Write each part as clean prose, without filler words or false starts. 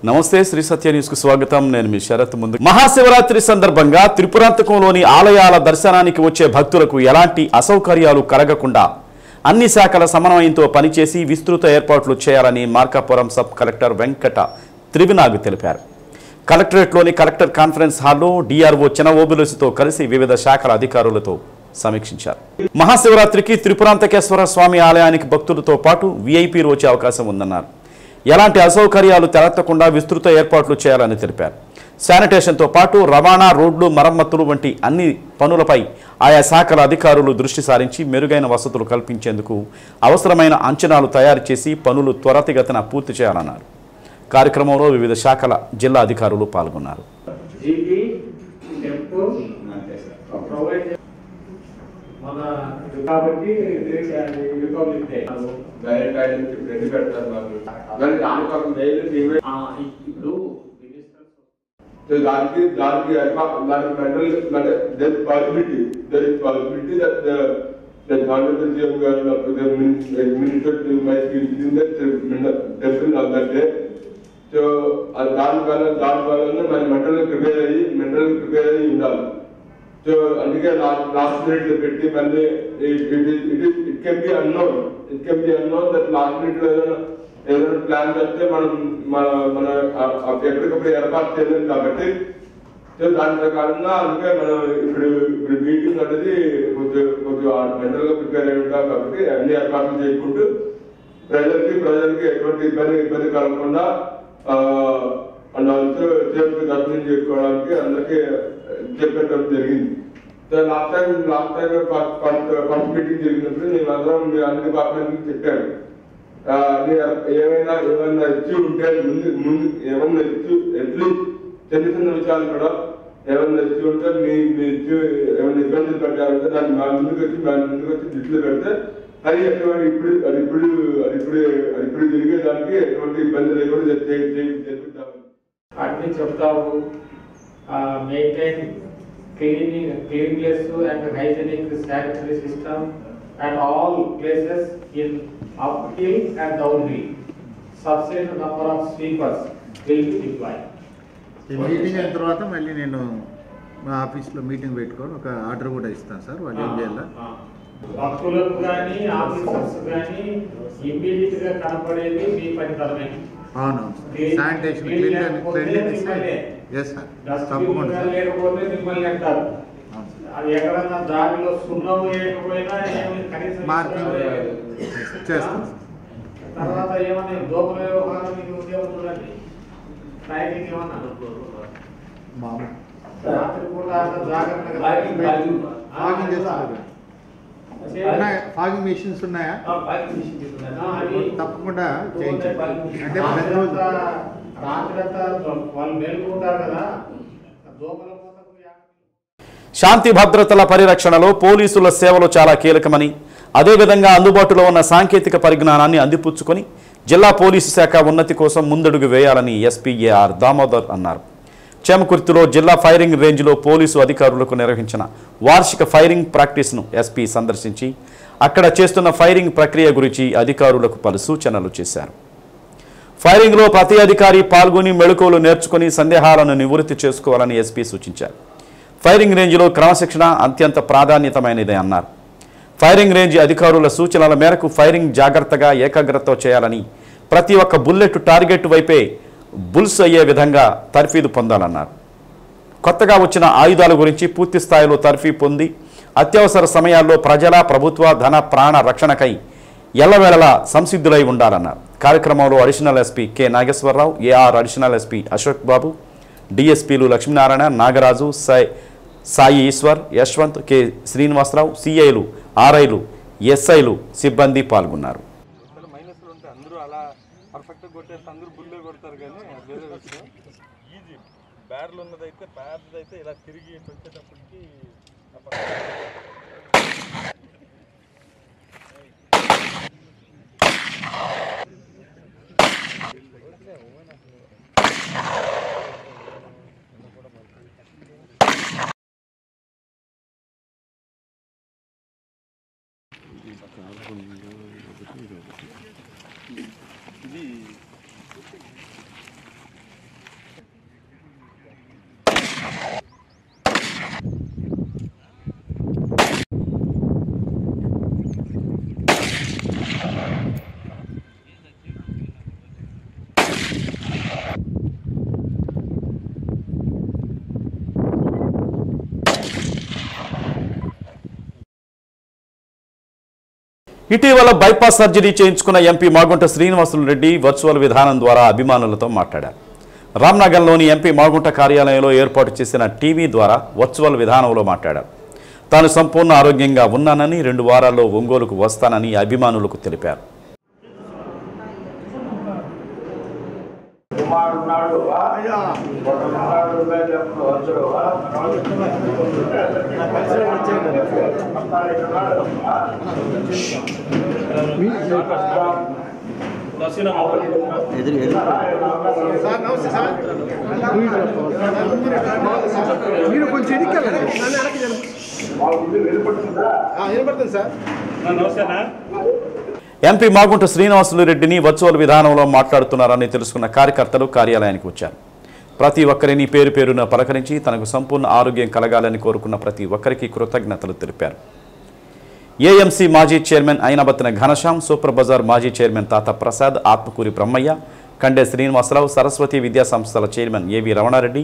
నమస్తే శ్రీ సత్య న్యూస్ కు స్వాగతం. నేను మీ శరత్. ముందు మహాశివరాత్రి సందర్భంగా త్రిపురాంతకంలోని ఆలయాల దర్శనానికి వచ్చే భక్తులకు ఎలాంటి అసౌకర్యాలు కలగకుండా అన్ని శాఖల సమన్వయంతో పనిచేసి విస్తృత ఏర్పాట్లు చేయాలని మార్కాపురం సబ్ కలెక్టర్ వెంకట త్రివినాగ్ తెలిపారు. కలెక్టరేట్లోని కలెక్టర్ కాన్ఫరెన్స్ హాల్లో డిఆర్ఓ చినఓబులసితో కలిసి వివిధ శాఖల అధికారులతో సమీక్షించారు. మహాశివరాత్రికి త్రిపురాంతకేశ్వర స్వామి ఆలయానికి భక్తులతో పాటు వీఐపీలు వచ్చే అవకాశం ఉందన్నారు. ఎలాంటి అసౌకర్యాలు తలెత్తకుండా విస్తృత ఏర్పాట్లు చేయాలని తెలిపారు. శానిటేషన్తో పాటు రవాణా, రోడ్లు మరమ్మతులు వంటి అన్ని పనులపై ఆయా శాఖల అధికారులు దృష్టి సారించి మెరుగైన వసతులు కల్పించేందుకు అవసరమైన అంచనాలు తయారు చేసి పనులు త్వరితగతిన పూర్తి చేయాలన్నారు. కార్యక్రమంలో వివిధ శాఖల జిల్లా అధికారులు పాల్గొన్నారు. కాబట్టి రిపబ్లిక్ డే దాని ఉండాలి. So అందుకే లాస్ట్ మినిట్ లో పెట్టి మళ్ళీ it can be unknown that last minute లో ఏదైనా ప్లాన్ చేస్తే మనం మన ఎప్పటికప్పుడు ఏర్పాటు చేయలేము కాబట్టి సో దాని ప్రకారంగా అందుకే మనం ఇప్పుడు మీటింగ్ అనేది కొద్దిగా మెంటల్ గా ప్రిపేర్ అయి ఉంటాం కాబట్టి అన్ని ఏర్పాట్లు చేసుకుంటూ ప్రజలకి ఎటువంటి ఇబ్బంది కలగకుండా అండ్ ఆల్సో సేఫ్టీ దర్శనం చేసుకోవడానికి అందరికీ చెప్పడం జరిగింది. లాస్ట్ టైం ఫస్ట్ మీటింగ్ జరిగినప్పుడు నేను అందరం అన్ని డిపార్ట్మెంట్ చెప్పాను. ఏమైనా ఇచ్చి ఉంటే ముందు ఏమన్నా ఇచ్చి అట్లీస్ట్ చిన్న విషయాలు కూడా ఏమన్నా ఇచ్చి ఉంటే మీ ఇచ్చి ఏమైనా ఇబ్బందులు పెట్టారంటే దాన్ని మా ముందుకు వచ్చి దృష్టిలో పెడితే అది ఇప్పుడు జరిగేదానికి ఎటువంటి ఇబ్బంది లేకుండా చేపిద్దాం అన్ని చెప్తాము. Maintain cleanliness and hygienic sanitary system at all places in uphill and downhill. Sufficient number of sweepers will be deployed. Meeting అయిన తర్వాత మళ్ళీ నేను మా ఆఫీస్లో మీటింగ్ పెట్టుకొని ఒక ఆర్డర్ కూడా ఇస్తాను సార్. వాళ్ళు ఏం చేయాలి, భక్తులకు కానీ ఆఫీసర్స్ కానీ ఇమ్మీడియట్ గా కనపడేది మీ పనితరమే. అవునవును, శానిటేషన్ లేకపోతే మిమ్మల్ని అంటారు. అది ఎక్కడన్నా దారిలో సున్నం వేయకపోయినా కనీసం తర్వాత ఏమన్నా దోపల వ్యవహారం మీకు ఉద్యోగం చూడండి. ట్రైనింగ్ ఏమన్నా రాత్రి కూడా జాగ్రత్తగా ఫాగింగ్ మెషిన్స్ ఉన్నాయా? తప్పకుండా చేయించండి. అంటే వాళ్ళు మేలుకుంటారు కదా. శాంతి భద్రతల పరిరక్షణలో పోలీసుల సేవలు చాలా కీలకమని, అదేవిధంగా అందుబాటులో ఉన్న సాంకేతిక పరిజ్ఞానాన్ని అందిపుచ్చుకొని జిల్లా పోలీసు శాఖ ఉన్నతి కోసం ముందడుగు వేయాలని ఎస్పీ ఏఆర్ దామోదర్ అన్నారు. చేమకుర్తిలో జిల్లా ఫైరింగ్ రేంజ్లో పోలీసు అధికారులకు నిర్వహించిన వార్షిక ఫైరింగ్ ప్రాక్టీస్ను ఎస్పీ సందర్శించి అక్కడ చేస్తున్న ఫైరింగ్ ప్రక్రియ గురించి అధికారులకు పలు సూచనలు చేశారు. ఫైరింగ్లో ప్రతి అధికారి పాల్గొని మెళకువలు నేర్చుకుని సందేహాలను నివృత్తి చేసుకోవాలని ఎస్పీ సూచించారు. ఫైరింగ్ రేంజ్లో క్రమశిక్షణ అత్యంత ప్రాధాన్యతమైనదే అన్నారు. ఫైరింగ్ రేంజ్ అధికారుల సూచనల మేరకు ఫైరింగ్ జాగ్రత్తగా ఏకాగ్రతతో చేయాలని, ప్రతి ఒక్క బుల్లెట్ టార్గెట్ వైపే బుల్స్ అయ్యే విధంగా తర్ఫీదు పొందాలన్నారు. కొత్తగా వచ్చిన ఆయుధాల గురించి పూర్తి స్థాయిలో తర్ఫీ పొంది అత్యవసర సమయాల్లో ప్రజల, ప్రభుత్వ, ధన, ప్రాణ రక్షణకై ఎల్లవేళలా సంసిద్ధులై ఉండాలన్నారు. కార్యక్రమంలో additional SP K Nageswararao, AR additional SP Ashok Babu, డిఎస్పీలు లక్ష్మీనారాయణ, నాగరాజు, సాయి ఈశ్వర్, యశ్వంత్, కె శ్రీనివాసరావు, సిఐలు, ఆర్ఐలు, ఎస్ఐలు, సిబ్బంది పాల్గొన్నారు. ఇలా తిరిగి వచ్చేటప్పటికి ఇది ఇటీవల బైపాస్ సర్జరీ చేయించుకున్న ఎంపీ మాగుంట శ్రీనివాసులు రెడ్డి వర్చువల్ విధానం ద్వారా అభిమానులతో మాట్లాడారు. రామ్నగర్లోని ఎంపీ మాగుంట కార్యాలయంలో ఏర్పాటు చేసిన టీవీ ద్వారా వర్చువల్ విధానంలో మాట్లాడారు. తాను సంపూర్ణ ఆరోగ్యంగా ఉన్నానని 2 వారాల్లో ఒంగోలుకు వస్తానని అభిమానులకు తెలిపారు. ఎంపీ మాగుంట శ్రీనివాసులు రెడ్డిని వర్చువల్ విధానంలో మాట్లాడుతున్నారని తెలుసుకున్న కార్యకర్తలు కార్యాలయానికి వచ్చారు. ప్రతి ఒక్కరిని పేరు పేరున పలకరించి తనకు సంపూర్ణ ఆరోగ్యం కలగాలని కోరుకున్న ప్రతి ఒక్కరికి కృతజ్ఞతలు తెలిపారు. ఏఎంసీ మాజీ చైర్మన్ అయినబత్తిన ఘనశ్యాం, సూపర్ బజార్ మాజీ చైర్మన్ తాత ప్రసాద్, ఆత్మకూరి బ్రహ్మయ్య, కండే శ్రీనివాసరావు, సరస్వతి విద్యా సంస్థల చైర్మన్ ఏవి రమణారెడ్డి,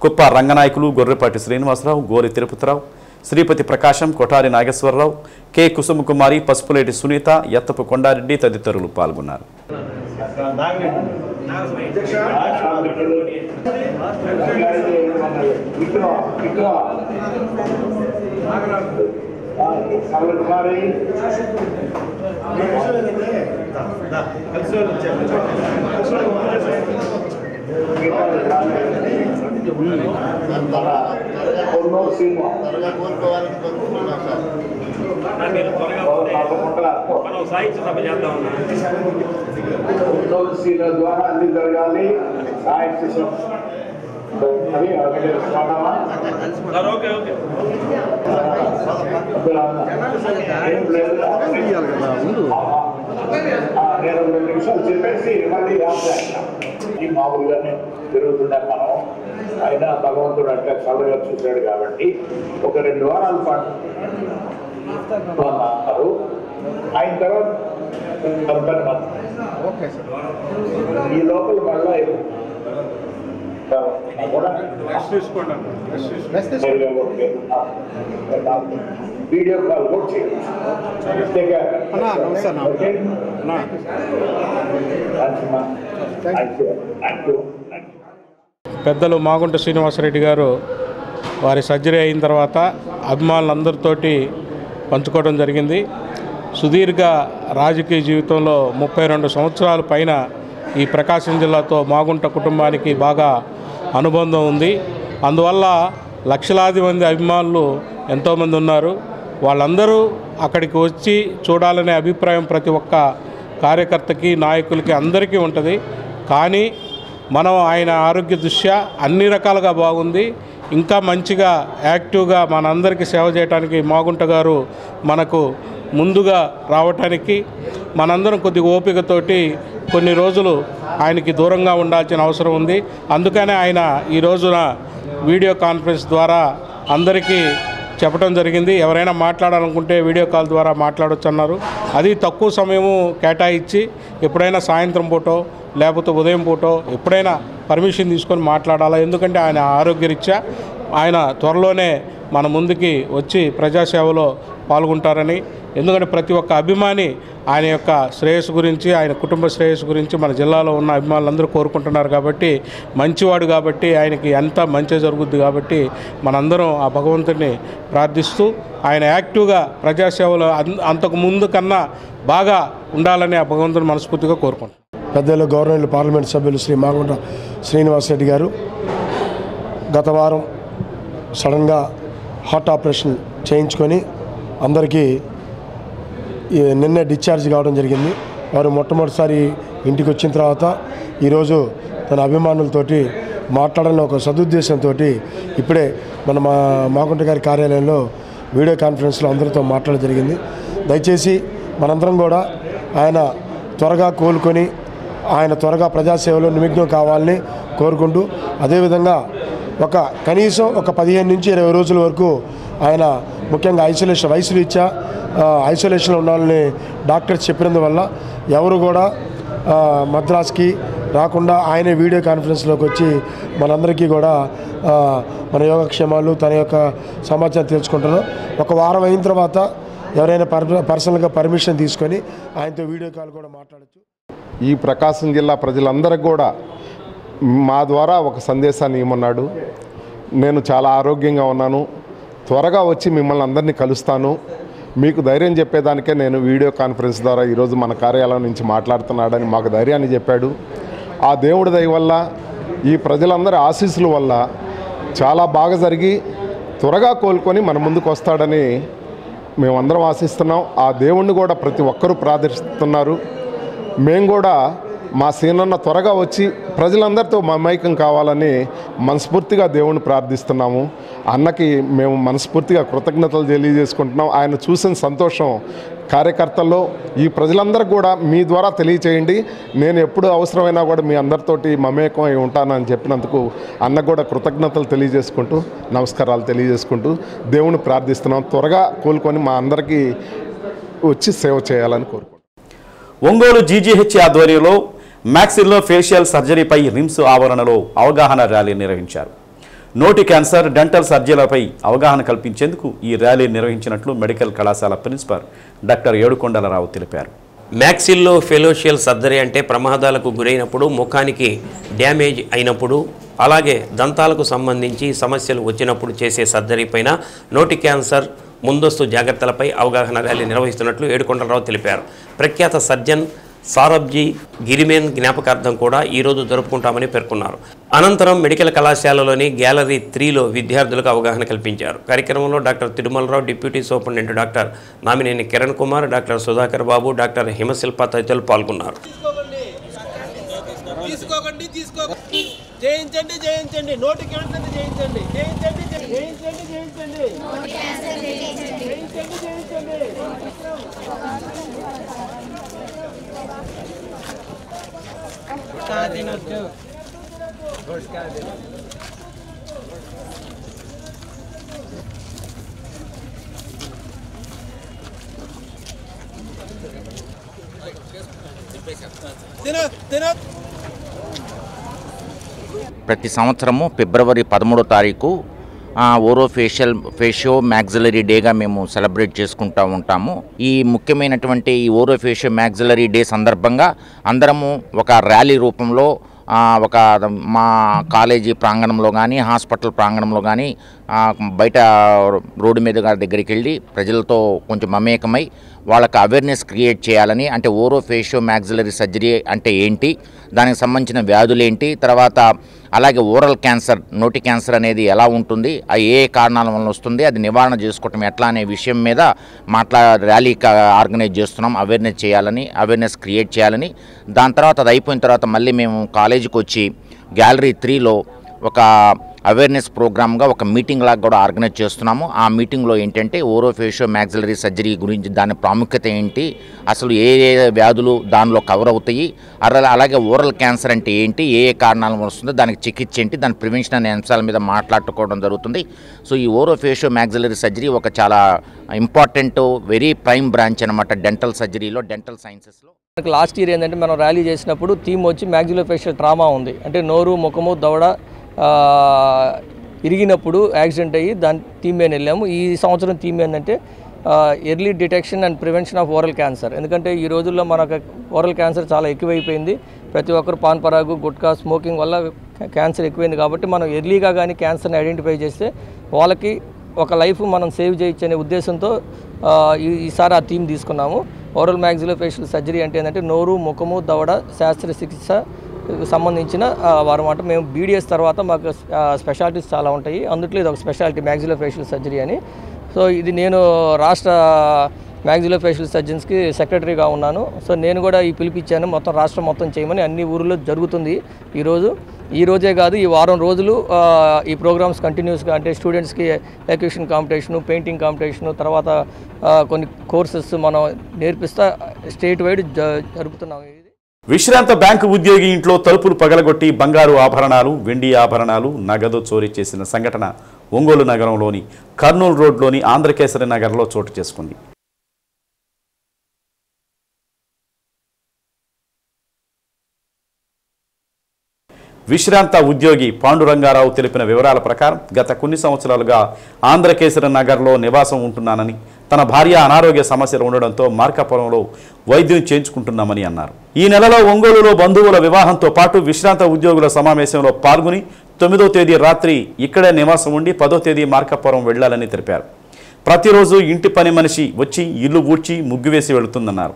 కుప్ప రంగనాయకులు, గొర్రెపాటి శ్రీనివాసరావు, గోరి తిరుపతిరావు, శ్రీపతి ప్రకాశం, కొఠారి నాగేశ్వరరావు, కె కుసుమకుమారి, పసుపులేటి సునీత, ఎత్తపు కొండారెడ్డి తదితరులు పాల్గొన్నారు. ద్వారా అన్ని జరగాలి. నేను 2 నిమిషాలు చెప్పేసి మళ్ళీ మామూలుగానే తిరుగుతున్నాం మనం. అయినా భగవంతుడు అట్లా చల్లగా చూశాడు కాబట్టి ఒక 2 వారాల పాటు అన్నారు. ఆయన తర్వాత ఈ లోపల మళ్ళా వీడియో కాల్ కూడా చేయండి. పెద్దలు మాగుంట శ్రీనివాసరెడ్డి గారు వారి సర్జరీ అయిన తర్వాత అభిమానులందరితోటి పంచుకోవడం జరిగింది. సుదీర్ఘ రాజకీయ జీవితంలో 32 సంవత్సరాల పైన ఈ ప్రకాశం జిల్లాతో మాగుంట కుటుంబానికి బాగా అనుబంధం ఉంది. అందువల్ల లక్షలాది మంది అభిమానులు ఎంతోమంది ఉన్నారు. వాళ్ళందరూ అక్కడికి వచ్చి చూడాలనే అభిప్రాయం ప్రతి ఒక్క కార్యకర్తకి, నాయకులకి, అందరికీ ఉంటుంది. కానీ మనం ఆయన ఆరోగ్య దృష్ట్యా అన్ని రకాలుగా బాగుంది. ఇంకా మంచిగా యాక్టివ్గా మనందరికీ సేవ చేయడానికి మాగుంట గారు మనకు ముందుగా రావటానికి మనందరం కొద్దిగా ఓపికతోటి కొన్ని రోజులు ఆయనకి దూరంగా ఉండాల్సిన అవసరం ఉంది. అందుకనే ఆయన ఈ రోజున వీడియో కాన్ఫరెన్స్ ద్వారా అందరికీ చెప్పడం జరిగింది. ఎవరైనా మాట్లాడాలనుకుంటే వీడియో కాల్ ద్వారా మాట్లాడవచ్చు అన్నారు. అది తక్కువ సమయము కేటాయించి ఎప్పుడైనా సాయంత్రం పూటో లేకపోతే ఉదయం పూటో ఎప్పుడైనా పర్మిషన్ తీసుకొని మాట్లాడాలా. ఎందుకంటే ఆయన ఆరోగ్యరీత్యా ఆయన త్వరలోనే మన ముందుకి వచ్చి ప్రజాసేవలో పాల్గొంటారని, ఎందుకంటే ప్రతి ఒక్క అభిమాని ఆయన యొక్క శ్రేయస్సు గురించి, ఆయన కుటుంబ శ్రేయస్సు గురించి మన జిల్లాలో ఉన్న అభిమానులందరూ కోరుకుంటున్నారు. కాబట్టి మంచివాడు కాబట్టి ఆయనకి ఎంత మంచి జరుగుద్ది. కాబట్టి మనందరం ఆ భగవంతుడిని ప్రార్థిస్తూ ఆయన యాక్టివ్గా ప్రజాసేవలో అంతకు ముందు కన్నా బాగా ఉండాలని ఆ భగవంతుని మనస్ఫూర్తిగా కోరుకుంటున్నాం. పెద్దలు గవర్నమెంట్ పార్లమెంట్ సభ్యులు శ్రీ మాగుంట శ్రీనివాసరెడ్డి గారు గత వారం సడన్గా హార్ట్ ఆపరేషన్ చేయించుకొని అందరికీ నిన్నే డిశ్చార్జ్ కావడం జరిగింది. వారు మొట్టమొదటిసారి ఇంటికి వచ్చిన తర్వాత ఈరోజు తన అభిమానులతోటి మాట్లాడాలని ఒక సదుద్దేశంతో ఇప్పుడే మన మాగుంట గారి కార్యాలయంలో వీడియో కాన్ఫరెన్స్లో అందరితో మాట్లాడడం జరిగింది. దయచేసి మనందరం కూడా ఆయన త్వరగా కోలుకొని ఆయన త్వరగా ప్రజాసేవలో నిమగ్నం కావాలని కోరుకుంటూ, అదేవిధంగా కనీసం ఒక 15 నుంచి 20 రోజుల వరకు ఆయన ముఖ్యంగా వయసు రీత్యా ఐసోలేషన్లో ఉండాలని డాక్టర్స్ చెప్పినందువల్ల ఎవరు కూడా మద్రాస్కి రాకుండా ఆయనే వీడియో కాన్ఫరెన్స్లోకి వచ్చి మనందరికీ కూడా మన యోగక్షేమాలు తన యొక్క సమాచారం తెలుసుకుంటున్నాం. ఒక వారం అయిన తర్వాత ఎవరైనా పర్సనల్గా పర్మిషన్ తీసుకొని ఆయనతో వీడియో కాల్ కూడా మాట్లాడచ్చు. ఈ ప్రకాశం జిల్లా ప్రజలందరికీ కూడా మా ద్వారా ఒక సందేశాన్ని ఇవ్వమన్నాడు. నేను చాలా ఆరోగ్యంగా ఉన్నాను, త్వరగా వచ్చి మిమ్మల్ని అందరినీ కలుస్తాను, మీకు ధైర్యం చెప్పేదానికే నేను వీడియో కాన్ఫరెన్స్ ద్వారా ఈరోజు మన కార్యాలయం నుంచి మాట్లాడుతున్నాడని మాకు ధైర్యాన్ని చెప్పాడు. ఆ దేవుడి దయ వల్ల, ఈ ప్రజలందరి ఆశీస్సుల వల్ల చాలా బాగా జరిగి త్వరగా కోలుకొని మన ముందుకు వస్తాడని మేమందరం ఆశిస్తున్నాం. ఆ దేవుణ్ణి కూడా ప్రతి ఒక్కరూ ప్రార్థిస్తున్నారు. మేము కూడా మా సీనన్న త్వరగా వచ్చి ప్రజలందరితో మమైకం కావాలని మనస్ఫూర్తిగా దేవుణ్ణి ప్రార్థిస్తున్నాము. అన్నకి మేము మనస్ఫూర్తిగా కృతజ్ఞతలు తెలియజేసుకుంటున్నాం. ఆయన చూసిన సంతోషం కార్యకర్తల్లో ఈ ప్రజలందరికీ కూడా మీ ద్వారా తెలియచేయండి. నేను ఎప్పుడు అవసరమైనా కూడా మీ అందరితోటి మమేకం అయి ఉంటానని చెప్పినందుకు అన్నకు కూడా కృతజ్ఞతలు తెలియజేసుకుంటూ నమస్కారాలు తెలియజేసుకుంటూ దేవుణ్ణి ప్రార్థిస్తున్నాం. త్వరగా కోలుకొని మా అందరికీ వచ్చి సేవ చేయాలని కోరుకుంటున్నాం. ఒంగోలు జీజీహెచ్ ఆధ్వర్యంలో మ్యాక్సిల్లో ఫేషియల్ సర్జరీపై రిమ్స్ ఆవరణలో అవగాహన ర్యాలీ నిర్వహించారు. నోటి క్యాన్సర్, డెంటల్ సర్జరీలపై అవగాహన కల్పించేందుకు ఈ ర్యాలీ నిర్వహించినట్లు మెడికల్ కళాశాల ప్రిన్సిపాల్ డాక్టర్ ఏడుకొండలరావు తెలిపారు. మ్యాక్సిల్లో ఫెలోషియల్ సర్జరీ అంటే ప్రమాదాలకు గురైనప్పుడు, ముఖానికి డ్యామేజ్ అయినప్పుడు, అలాగే దంతాలకు సంబంధించి సమస్యలు వచ్చినప్పుడు చేసే సర్జరీ పైన నోటి క్యాన్సర్ ముందస్తు జాగ్రత్తలపై అవగాహన ర్యాలీ నిర్వహిస్తున్నట్లు ఏడుకొండలరావు తెలిపారు. ప్రఖ్యాత సర్జన్ సారబ్జీ గిరిమేన్ జ్ఞాపకార్థం కూడా ఈరోజు జరుపుకుంటామని పేర్కొన్నారు. అనంతరం మెడికల్ కళాశాలలోని గ్యాలరీ 3లో విద్యార్థులకు అవగాహన కల్పించారు. కార్యక్రమంలో doctor Tirumalarao, deputy superintendent doctor Namineni Kiran Kumar, doctor Sudhakar Babu, doctor Himashilpa తదితరులు పాల్గొన్నారు. జయించండి, జయించండి, నోటి క్యాన్సర్ జయించండి, జయించండి, జయించండి, జయించండి, నోటి క్యాన్సర్ జయించండి, జయించండి, జయించండి. ప్రతి సంవత్సరము ఫిబ్రవరి 13వ తారీఖు ఫేషియో మ్యాక్సిలరీ డేగా మేము సెలబ్రేట్ చేసుకుంటూ ఉంటాము. ఈ ముఖ్యమైనటువంటి ఈ ఫేషియో మ్యాక్సిలరీ డే సందర్భంగా అందరము ఒక ర్యాలీ రూపంలో ఒక మా కాలేజీ ప్రాంగణంలో కానీ, హాస్పిటల్ ప్రాంగణంలో కానీ, బయట రోడ్డు మీద దగ్గరికి వెళ్ళి ప్రజలతో కొంచెం మమేకమై వాళ్ళకి అవేర్నెస్ క్రియేట్ చేయాలని, అంటే ఫేషియో మ్యాక్సిలరీ సర్జరీ అంటే ఏంటి, దానికి సంబంధించిన వ్యాధులు ఏంటి, తర్వాత అలాగే ఓరల్ క్యాన్సర్, నోటి క్యాన్సర్ అనేది ఎలా ఉంటుంది, ఏ కారణాల వల్ల వస్తుంది, అది నివారణ చేసుకోవటం ఎట్లా అనే విషయం మీద ర్యాలీ ఆర్గనైజ్ చేస్తున్నాం. అవేర్నెస్ చేయాలని, అవేర్నెస్ క్రియేట్ చేయాలని. దాని తర్వాత అది అయిపోయిన తర్వాత మళ్ళీ మేము కాలేజీకి వచ్చి గ్యాలరీ 3లో ఒక అవేర్నెస్ ప్రోగ్రామ్గా ఒక మీటింగ్ లాగా కూడా ఆర్గనైజ్ చేస్తున్నాము. ఆ మీటింగ్లో ఏంటంటే ఫేషియో మ్యాక్సిలరీ సర్జరీ గురించి, దాని ప్రాముఖ్యత ఏంటి, అసలు ఏ ఏ వ్యాధులు దానిలో కవర్ అవుతాయి, అలాగే ఓరల్ క్యాన్సర్ అంటే ఏంటి, ఏ ఏ కారణాల వల్ల వస్తుందో, దానికి చికిత్స ఏంటి, దాని ప్రివెన్షన్ అనే అంశాల మీద మాట్లాడుకోవడం జరుగుతుంది. సో ఈ ఫేషియో మ్యాక్సిలరీ సర్జరీ ఒక చాలా ఇంపార్టెంట్, వెరీ ప్రైమ్ బ్రాంచ్ అనమాట డెంటల్ సర్జరీలో, డెంటల్ సైన్సెస్లో. లాస్ట్ ఇయర్ ఏంటంటే మనం ర్యాలీ చేసినప్పుడు థీమ్ వచ్చి మ్యాక్సిలోఫేషియల్ ట్రామా ఉంది. అంటే నోరు, ముఖము, దవడ ఇరిగినప్పుడు యాక్సిడెంట్ అయ్యి దాని థీమ్ మీద వెళ్ళాము. ఈ సంవత్సరం థీమ్ ఏంటంటే early detection and prevention of oral cancer. ఎందుకంటే ఈ రోజుల్లో మనకు ఓరల్ క్యాన్సర్ చాలా ఎక్కువైపోయింది. ప్రతి ఒక్కరు పాన్ పరాగు, గుట్కా, స్మోకింగ్ వల్ల క్యాన్సర్ ఎక్కువైంది. కాబట్టి మనం ఎర్లీగా కానీ క్యాన్సర్ని ఐడెంటిఫై చేస్తే వాళ్ళకి ఒక లైఫ్ మనం సేవ్ చేయొచ్చు అనే ఉద్దేశంతో ఈసారి ఆ థీమ్ తీసుకున్నాము. ఓరల్ మ్యాక్సిలోఫేషియల్ సర్జరీ అంటే ఏంటంటే నోరు, ముఖము, దవడ శస్త్రచికిత్స సంబంధించిన వారమాట. మేము బీడీఎస్ తర్వాత మాకు స్పెషాలిటీస్ చాలా ఉంటాయి. అందుట్లో ఇది ఒక స్పెషాలిటీ మ్యాక్సిలోఫేషియల్ సర్జరీ అని. సో ఇది నేను రాష్ట్ర మ్యాక్సిలోఫేషియల్ సర్జన్స్కి సెక్రటరీగా ఉన్నాను. సో నేను కూడా ఈ పిలిపించాను, మొత్తం రాష్ట్రం మొత్తం చేయమని. అన్ని ఊర్లో జరుగుతుంది ఈ రోజే కాదు, ఈ వారం రోజులు ఈ ప్రోగ్రామ్స్ కంటిన్యూస్గా, అంటే స్టూడెంట్స్కి ఎక్యూషన్ కాంపిటీషను, పెయింటింగ్ కాంపిటీషను, తర్వాత కొన్ని కోర్సెస్ మనం నేర్పిస్తా స్టేట్ వైడ్ జరుపుతున్నాం. విశ్రాంత బ్యాంకు ఉద్యోగి ఇంట్లో తలుపులు పగలగొట్టి బంగారు ఆభరణాలు, వెండి ఆభరణాలు, నగదు చోరీ చేసిన సంఘటన ఒంగోలు నగరంలోని కర్నూలు రోడ్లోని ఆంధ్రకేసరి నగర్లో చోటు చేసుకుంది. విశ్రాంత ఉద్యోగి పాండురంగారావు తెలిపిన వివరాల ప్రకారం గత కొన్ని సంవత్సరాలుగా ఆంధ్రకేసరి నగర్లో నివాసం ఉంటున్నానని, తన భార్య అనారోగ్య సమస్యలు ఉండడంతో మార్కాపురంలో వైద్యం చేయించుకుంటున్నామని అన్నారు. ఈ నెలలో ఒంగోలులో బంధువుల వివాహంతో పాటు విశ్రాంత ఉద్యోగుల సమావేశంలో పాల్గొని 9వ తేదీ రాత్రి ఇక్కడే నివాసం ఉండి 10వ తేదీ మార్కాపురం వెళ్లాలని తెలిపారు. ప్రతిరోజు ఇంటి పని మనిషి వచ్చి ఇల్లు ఊడ్చి ముగ్గు వేసి వెళుతుందన్నారు.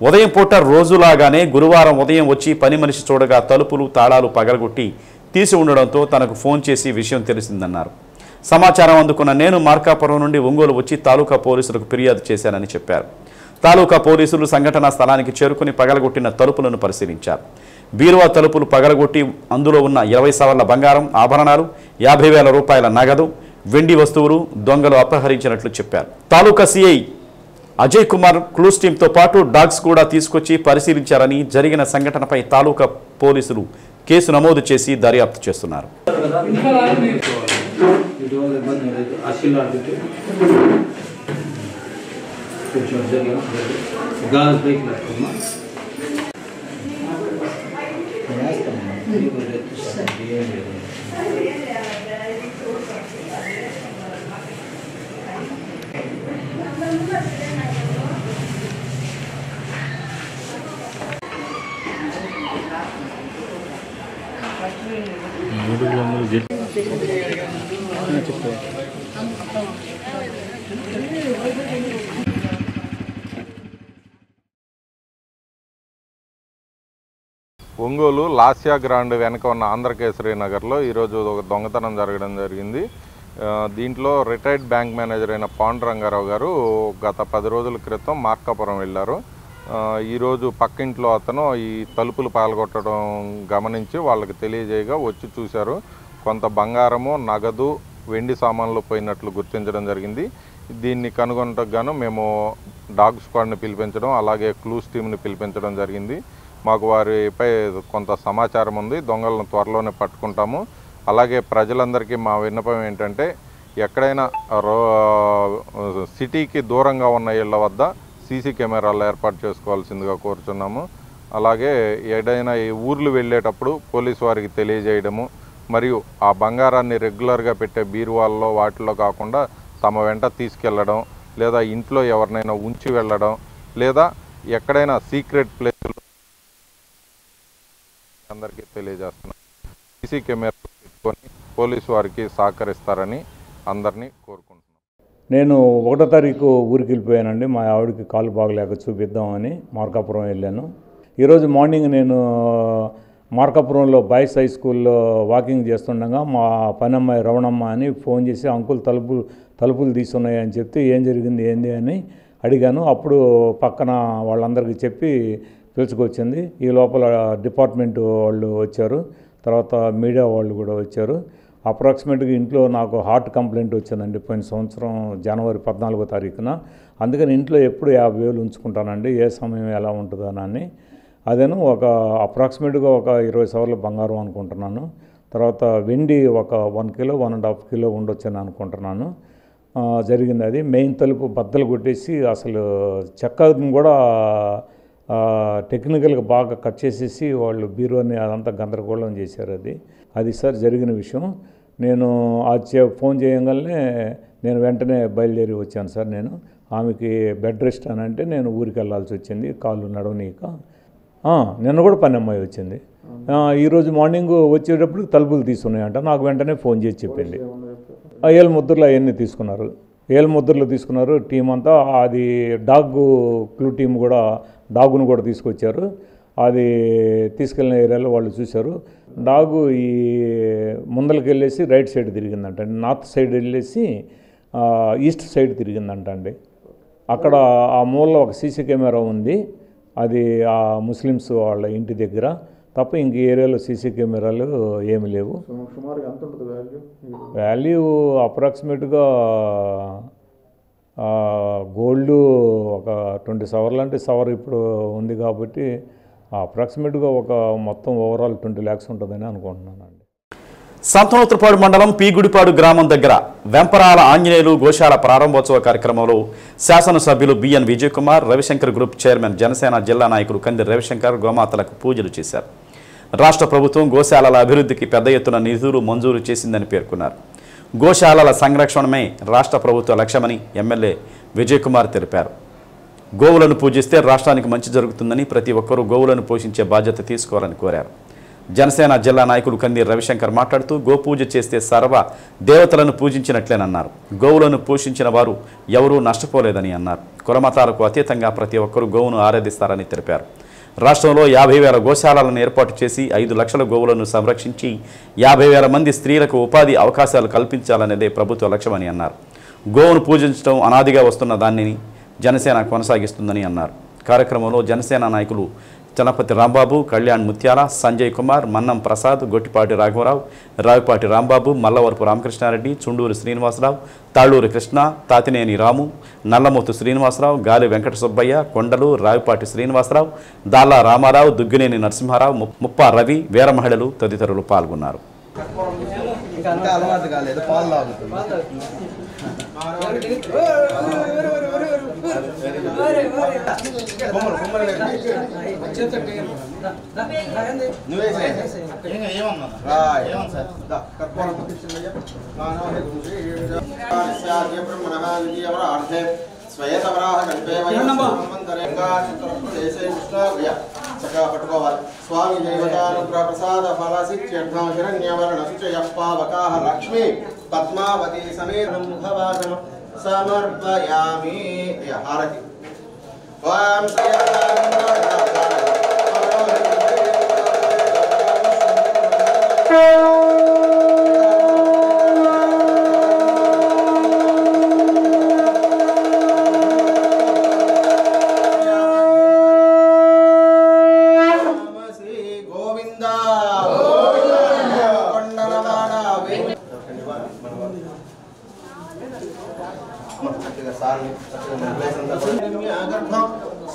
ఉదయం పూట రోజులాగానే గురువారం ఉదయం వచ్చి పని మనిషి చూడగా తలుపులు తాళాలు పగలగొట్టి తీసి ఉండడంతో తనకు ఫోన్ చేసి విషయం తెలిసిందన్నారు. సమాచారం అందుకున్న నేను మార్కాపురం నుండి ఒంగోలు వచ్చి తాలూకా పోలీసులకు ఫిర్యాదు చేశానని చెప్పారు. తాలూకా పోలీసులు సంఘటనా స్థలానికి చేరుకుని పగలగొట్టిన తలుపులను పరిశీలించారు. బీరువా తలుపులు పగలగొట్టి అందులో ఉన్న 20 సవర్ల బంగారం ఆభరణాలు, 50,000 రూపాయల నగదు, వెండి వస్తువులు దొంగలు అపహరించినట్లు చెప్పారు. తాలూకా సిఐ అజయ్ కుమార్ క్లూస్ టీంతో పాటు డాగ్స్ కూడా తీసుకొచ్చి పరిశీలించారని, జరిగిన సంఘటనపై తాలూకా పోలీసులు కేసు నమోదు చేసి దర్యాప్తు చేస్తున్నారు. ఒంగోలు లాస్యా గ్రాండ్ వెనక ఉన్న ఆంధ్రకేసరి నగర్లో ఈరోజు ఒక దొంగతనం జరగడం జరిగింది. దీంట్లో రిటైర్డ్ బ్యాంక్ మేనేజర్ అయిన పాండురంగారావు గారు గత 10 రోజుల క్రితం మార్కాపురం వెళ్ళారు. ఈరోజు పక్కింట్లో అతను ఈ తలుపులు పాల్గొట్టడం గమనించి వాళ్ళకి తెలియజేయగా వచ్చి చూశారు. కొంత బంగారము, నగదు, వెండి సామాన్లు పోయినట్లు గుర్తించడం జరిగింది. దీన్ని కనుగొనటకు గాను మేము డాగ్ స్క్వాడ్ని పిలిపించడం, అలాగే క్లూస్ టీమ్ని పిలిపించడం జరిగింది. మాకు వారిపై కొంత సమాచారం ఉంది. దొంగలను త్వరలోనే పట్టుకుంటాము. అలాగే ప్రజలందరికీ మా విన్నపం ఏంటంటే, ఎక్కడైనా సిటీకి దూరంగా ఉన్న ఇళ్ల వద్ద సీసీ కెమెరాలు ఏర్పాటు చేసుకోవాల్సిందిగా కోరుతున్నాము. అలాగే ఏదైనా ఈ ఊర్లు వెళ్ళేటప్పుడు పోలీసు వారికి తెలియజేయడము, మరియు ఆ బంగారాన్ని రెగ్యులర్గా పెట్టే బీరువాల్లో వాటిల్లో కాకుండా తమ వెంట తీసుకెళ్లడం, లేదా ఇంట్లో ఎవరినైనా ఉంచి వెళ్ళడం, లేదా ఎక్కడైనా సీక్రెట్ ప్లేసులు అందరికీ తెలియజేస్తున్నాం. సీసీ కెమెరా పెట్టుకొని పోలీసు వారికి సహకరిస్తారని అందరినీ కోరుకుంటున్నాం. నేను 1వ తారీఖు ఊరికి వెళ్ళిపోయానండి. మా ఆవిడకి కాలు బాగలేక చూపిద్దామని మార్కాపురం వెళ్ళాను. ఈరోజు మార్నింగ్ నేను మార్కాపురంలో బాయ్స్ హై స్కూల్లో వాకింగ్ చేస్తుండగా మా పని అమ్మాయి రవణమ్మ అని ఫోన్ చేసి, అంకుల్ తలుపులు తీసున్నాయి అని చెప్తే ఏం జరిగింది ఏంది అని అడిగాను. అప్పుడు పక్కన వాళ్ళందరికీ చెప్పి పిలుచుకొచ్చింది. ఈ లోపల డిపార్ట్మెంట్ వాళ్ళు వచ్చారు, తర్వాత మీడియా వాళ్ళు కూడా వచ్చారు. అప్రాక్సిమేట్గా ఇంట్లో నాకు హార్ట్ కంప్లైంట్ వచ్చిందండి పోయిన సంవత్సరం జనవరి 14వ తారీఖున. అందుకని ఇంట్లో ఎప్పుడు 50,000 ఉంచుకుంటానండి, ఏ సమయం ఎలా ఉంటుందని. అదేను అప్రాక్సిమేట్గా ఒక 20 సవర్ల బంగారం అనుకుంటున్నాను. తర్వాత వెండి ఒక 1 కిలో 1.5 కిలో ఉండొచ్చని అనుకుంటున్నాను. జరిగింది అది. మెయిన్ తలుపు బద్దలు కొట్టేసి అసలు చెక్కను కూడా టెక్నికల్గా బాగా కట్ చేసేసి వాళ్ళు బీరువాని అదంతా గందరగోళం చేశారు. అది సార్ జరిగిన విషయం. నేను ఫోన్ చేయగానే నేను వెంటనే బయలుదేరి వచ్చాను సార్. నేను ఆమెకి బెడ్ రెస్ట్ అని అంటే నేను ఊరికి వెళ్ళాల్సి వచ్చింది, కాళ్ళు నడవనీక. నిన్న కూడా పని అమ్మాయి వచ్చింది. ఈరోజు మార్నింగ్ వచ్చేటప్పుడు తలుపులు తీసుకున్నాయంట. నాకు వెంటనే ఫోన్ చేసి చెప్పింది. 7 ముద్రలు అవన్నీ తీసుకున్నారు. 7 ముద్రలు తీసుకున్నారు టీం అంతా. అది డాగ్ క్లూ టీం కూడా డాగును కూడా తీసుకొచ్చారు. అది తీసుకెళ్ళిన ఏరియాలో వాళ్ళు చూశారు. డాగు ఈ ముందరికి వెళ్ళేసి రైట్ సైడ్ తిరిగిందంట, నార్త్ సైడ్ వెళ్ళేసి ఈస్ట్ సైడ్ తిరిగిందంట అండి. అక్కడ ఆ మూలలో ఒక సీసీ కెమెరా ఉంది. అది ఆ ముస్లిమ్స్ వాళ్ళ ఇంటి దగ్గర తప్ప ఇంక ఏరియాలో సీసీ కెమెరాలు ఏమి లేవు. వాల్యూ అప్రాక్సిమేట్గా గోల్డ్ ఒక 20 సవర్లు అంటే సవర్ ఇప్పుడు ఉంది కాబట్టి అప్రాక్సిమేట్గా ఒక మొత్తం ఓవరాల్ 20 lakhs ఉంటుందని అనుకుంటున్నానండి. సంతనోత్రపాడు మండలం పీగుడిపాడు గ్రామం దగ్గర వెంపరాల ఆంజనేయులు గోశాల ప్రారంభోత్సవ కార్యక్రమంలో శాసనసభ్యులు B N Vijay Kumar, Ravishankar group chairman, Janasena జిల్లా నాయకులు కంది రవిశంకర్ గోమాతలకు పూజలు చేశారు. రాష్ట్ర ప్రభుత్వం గోశాలల అభివృద్ధికి పెద్ద ఎత్తున నిధులు మంజూరు చేసిందని పేర్కొన్నారు. గోశాలల సంరక్షణమే రాష్ట్ర ప్రభుత్వ లక్ష్యమని ఎమ్మెల్యే విజయ్ కుమార్ తెలిపారు. గోవులను పూజిస్తే రాష్ట్రానికి మంచి జరుగుతుందని ప్రతి ఒక్కరూ గోవులను పోషించే బాధ్యత తీసుకోవాలని కోరారు. జనసేన జిల్లా నాయకులు కంది రవిశంకర్ మాట్లాడుతూ గోపూజ చేస్తే సర్వ దేవతలను పూజించినట్లేనన్నారు. గోవులను పోషించిన వారు ఎవరూ నష్టపోలేదని అన్నారు. కులమతాలకు అతీతంగా ప్రతి ఒక్కరూ గోవును ఆరాధిస్తారని తెలిపారు. రాష్ట్రంలో 50,000 గోశాలలను ఏర్పాటు చేసి 5 లక్షల గోవులను సంరక్షించి 50,000 మంది స్త్రీలకు ఉపాధి అవకాశాలు కల్పించాలనేదే ప్రభుత్వ లక్ష్యమని అన్నారు. గోవును పూజించడం అనాదిగా వస్తున్న దానిని జనసేన కొనసాగిస్తుందని అన్నారు. కార్యక్రమంలో జనసేన నాయకులు చలపతి రాంబాబు, కళ్యాణ్ ముత్యాల, సంజయ్ కుమార్, మన్నం ప్రసాద్, గొట్టిపాటి రాఘవరావు, రావిపాటి రాంబాబు, మల్లవరపు రామకృష్ణారెడ్డి, చుండూరు శ్రీనివాసరావు, తాళూరు కృష్ణ, తాతినేని రాము, నల్లమోతు శ్రీనివాసరావు, గాలి వెంకట సుబ్బయ్య, కొండలు, రావిపాటి శ్రీనివాసరావు, దాల్లా రామారావు, దుగ్గినేని నరసింహారావు, ముప్పా రవి, వీర మహిళలు తదితరులు పాల్గొన్నారు. పట్టుకోవాలి. స్వామి దేవతానుగ్రహ ప్రసాద ఫలసిత్యర్థం హిరణ్యవర్ణ శుచయ పావకాహ లక్ష్మీ పద్మావతి సమేత ముఖవాసనం సమర్పయామి. హారతి. ఓం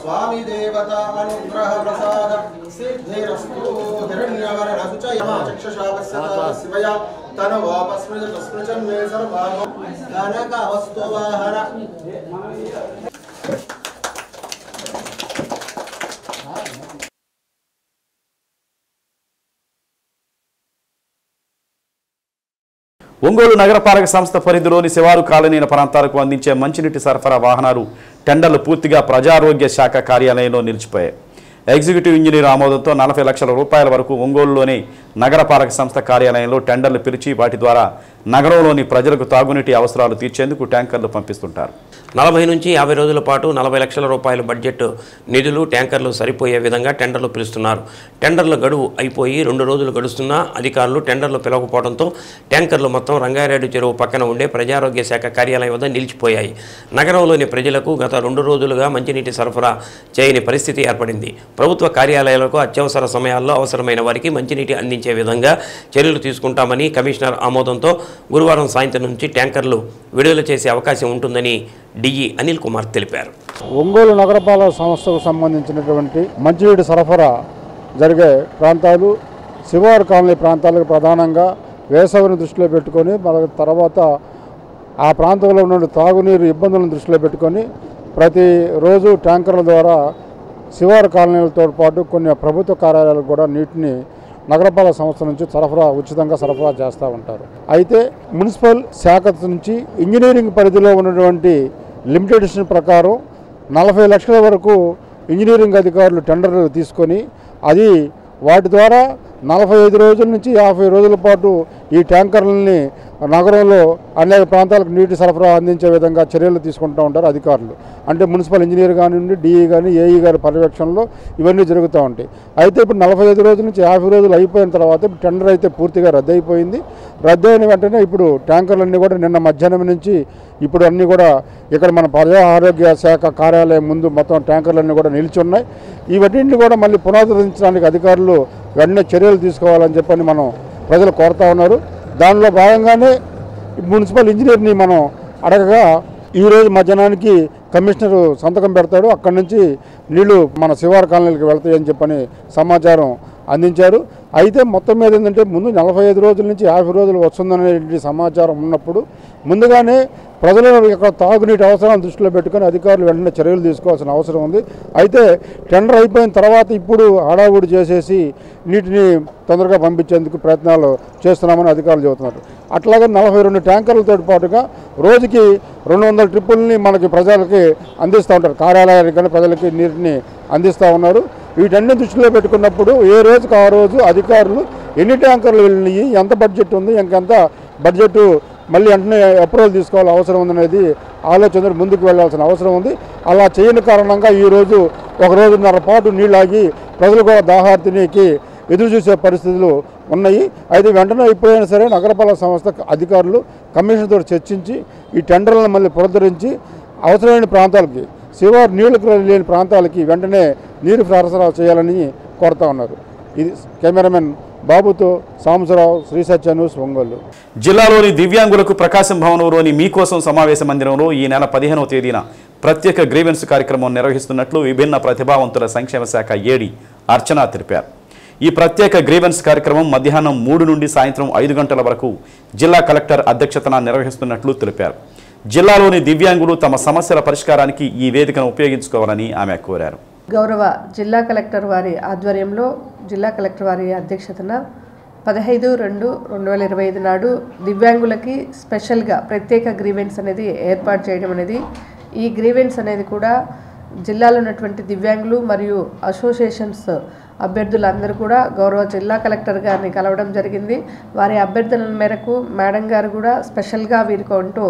స్వామి దేవత అనుగ్రహ ప్రసాద సిద్ధిరస్తు. హిరణ్యవర్ణ శుచయ శివయ తన వాపస్మృత స్మృచన్ మే సర్వాగం కనక వస్తు వాహన. ఒంగోలు నగరపాలక సంస్థ పరిధిలోని శివారు కాలనీల ప్రాంతాలకు అందించే మంచినీటి సరఫరా వాహనాలు టెండర్లు పూర్తిగా ప్రజారోగ్య శాఖ కార్యాలయంలో నిలిచిపోయాయి. ఎగ్జిక్యూటివ్ ఇంజనీర్ ఆమోదంతో 40 లక్షల రూపాయల వరకు ఒంగోలులోని నగరపాలక సంస్థ కార్యాలయంలో టెండర్లు పిలిచి వాటి ద్వారా నగరంలోని ప్రజలకు తాగునీటి అవసరాలు తీర్చేందుకు ట్యాంకర్లు పంపిస్తుంటారు. 40 నుంచి 50 రోజుల పాటు 40 లక్షల రూపాయల బడ్జెట్ నిధులు ట్యాంకర్లు సరిపోయే విధంగా టెండర్లు పిలుస్తున్నారు. టెండర్ల గడువు అయిపోయి 2 రోజులు గడుస్తున్నా అధికారులు టెండర్లు పిలవకపోవడంతో ట్యాంకర్లు మొత్తం రంగారెడ్డి చెరువు పక్కన ఉండే ప్రజారోగ్య శాఖ కార్యాలయం వద్ద నిలిచిపోయాయి. నగరంలోని ప్రజలకు గత 2 రోజులుగా మంచినీటి సరఫరా చేయని పరిస్థితి ఏర్పడింది. ప్రభుత్వ కార్యాలయాలకు అత్యవసర సమయాల్లో అవసరమైన వారికి మంచినీటి అందించే విధంగా చర్యలు తీసుకుంటామని కమిషనర్ ఆమోదంతో గురువారం సాయంత్రం నుంచి ట్యాంకర్లు విడుదల చేసే అవకాశం ఉంటుందని డిఈ అనిల్ కుమార్ తెలిపారు. ఒంగోలు నగరపాలక సంస్థకు సంబంధించినటువంటి మంచినీటి సరఫరా జరిగే ప్రాంతాలు శివారు కాలనీ ప్రాంతాలకు ప్రధానంగా వేసవిని దృష్టిలో పెట్టుకొని తర్వాత ఆ ప్రాంతంలో ఉన్న తాగునీరు ఇబ్బందులను దృష్టిలో పెట్టుకొని ప్రతిరోజు ట్యాంకర్ల ద్వారా శివారు కాలనీలతో పాటు కొన్ని ప్రభుత్వ కార్యాలయాలకు కూడా నీటిని నగరపాలక సంస్థ నుంచి ఉచితంగా సరఫరా చేస్తూ ఉంటారు. అయితే మున్సిపల్ శాఖ నుంచి ఇంజనీరింగ్ పరిధిలో ఉన్నటువంటి లిమిటేషన్ ప్రకారం 40 లక్షల వరకు ఇంజనీరింగ్ అధికారులు టెండర్లు తీసుకొని అది వాటి ద్వారా 45 రోజుల నుంచి 50 రోజుల పాటు ఈ ట్యాంకర్లని నగరంలో అనేక ప్రాంతాలకు నీటి సరఫరా అందించే విధంగా చర్యలు తీసుకుంటూ ఉంటారు అధికారులు. అంటే మున్సిపల్ ఇంజనీర్ కానివ్వండి, డిఈ కానీ, ఏఈ గారి పర్యవేక్షణలో ఇవన్నీ జరుగుతూ ఉంటాయి. అయితే ఇప్పుడు 45 రోజుల నుంచి 50 రోజులు అయిపోయిన తర్వాత టెండర్ అయితే పూర్తిగా రద్దయిపోయింది. రద్దయిన వెంటనే ఇప్పుడు ట్యాంకర్లన్నీ కూడా నిన్న మధ్యాహ్నం నుంచి ఇప్పుడు అన్నీ కూడా ఇక్కడ మన ప్రజా ఆరోగ్య శాఖ కార్యాలయం ముందు మొత్తం ట్యాంకర్లన్నీ కూడా నిలిచున్నాయి. ఇవన్నింటినీ కూడా మళ్ళీ పునరుద్ధరించడానికి అధికారులు వెంటనే చర్యలు తీసుకోవాలని చెప్పని మనం ప్రజలు కోరుతా ఉన్నారు. దానిలో భాగంగానే మున్సిపల్ ఇంజనీర్ని మనం అడగగా ఈరోజు మధ్యాహ్నానికి కమిషనర్ సంతకం పెడతాడు. అక్కడి నుంచి నీళ్లు మన శివారు కాలనీలకు వెళ్తాయని చెప్పని సమాచారం అందించారు. అయితే మొత్తం మీద ఏంటంటే ముందు 45 రోజుల నుంచి 50 రోజులు వస్తుందనే సమాచారం ఉన్నప్పుడు ముందుగానే ప్రజల యొక్క తాగునీటి అవసరాలను దృష్టిలో పెట్టుకొని అధికారులు వెంటనే చర్యలు తీసుకోవాల్సిన అవసరం ఉంది. అయితే టెండర్ అయిపోయిన తర్వాత ఇప్పుడు హడావుడి చేసేసి నీటిని తొందరగా పంపించేందుకు ప్రయత్నాలు చేస్తున్నామని అధికారులు చెబుతున్నారు. అట్లాగే 42 ట్యాంకర్లతో పాటుగా రోజుకి 200 ట్రిప్పుల్ని మనకి ప్రజలకి అందిస్తూ ఉంటారు. కార్యాలయానికి కానీ ప్రజలకి నీటిని అందిస్తూ ఉన్నారు. వీటన్ని దృష్టిలో పెట్టుకున్నప్పుడు ఏ రోజుకి ఆ రోజు అధికారులు ఎన్ని ట్యాంకర్లు వెళ్ళినాయి, ఎంత బడ్జెట్ ఉంది, ఇంకెంత బడ్జెట్ మళ్ళీ వెంటనే అప్రూవల్ తీసుకోవాల్సిన అవసరం ఉందనేది ఆలోచన ముందుకు వెళ్లాల్సిన అవసరం ఉంది. అలా చేయని కారణంగా ఈరోజు 1 రోజున్నర పాటు నీళ్ళు ఆగి ప్రజలు కూడా దాహార్తినికి ఎదురు చూసే పరిస్థితులు ఉన్నాయి. అయితే వెంటనే అయిపోయినా సరే నగరపాలక సంస్థ అధికారులు కమిషన్తో చర్చించి ఈ టెండర్లను మళ్ళీ పునరుద్ధరించి అవసరమైన ప్రాంతాలకి శివారు నీళ్లకు లేని ప్రాంతాలకి వెంటనే నీరు సరఫరా చేయాలని కోరుతా ఉన్నారు. ఇది కెమెరామెన్ బాబుతో సాంబశివరావు, శ్రీ సత్య న్యూస్, ఒంగోలు. జిల్లాలోని దివ్యాంగులకు ప్రకాశం భవనంలోని మీకోసం సమావేశ మందిరంలో ఈ నెల 15వ తేదీన ప్రత్యేక గ్రీవెన్స్ కార్యక్రమం నిర్వహిస్తున్నట్లు విభిన్న ప్రతిభావంతుల సంక్షేమ శాఖ ఏడి అర్చన తెలిపారు. ఈ ప్రత్యేక గ్రీవెన్స్ కార్యక్రమం మధ్యాహ్నం 3 నుండి సాయంత్రం 5 గంటల వరకు జిల్లా కలెక్టర్ అధ్యక్షతన నిర్వహిస్తున్నట్లు తెలిపారు. జిల్లాలోని దివ్యాంగులు తమ సమస్యల పరిష్కారానికి ఈ వేదికను ఉపయోగించుకోవాలని ఆమె కోరారు. గౌరవ జిల్లా కలెక్టర్ వారి ఆధ్వర్యంలో జిల్లా కలెక్టర్ వారి అధ్యక్షతన 15/2/2025 నాడు దివ్యాంగులకి స్పెషల్గా ప్రత్యేక గ్రీవెన్స్ అనేది ఏర్పాటు చేయడం అనేది, ఈ గ్రీవెన్స్ అనేది కూడా జిల్లాలో ఉన్నటువంటి దివ్యాంగులు మరియు అసోసియేషన్స్ అభ్యర్థులందరూ కూడా గౌరవ జిల్లా కలెక్టర్ గారిని కలవడం జరిగింది. వారి అభ్యర్థనల మేరకు మేడం గారు కూడా స్పెషల్గా వీరికి అంటూ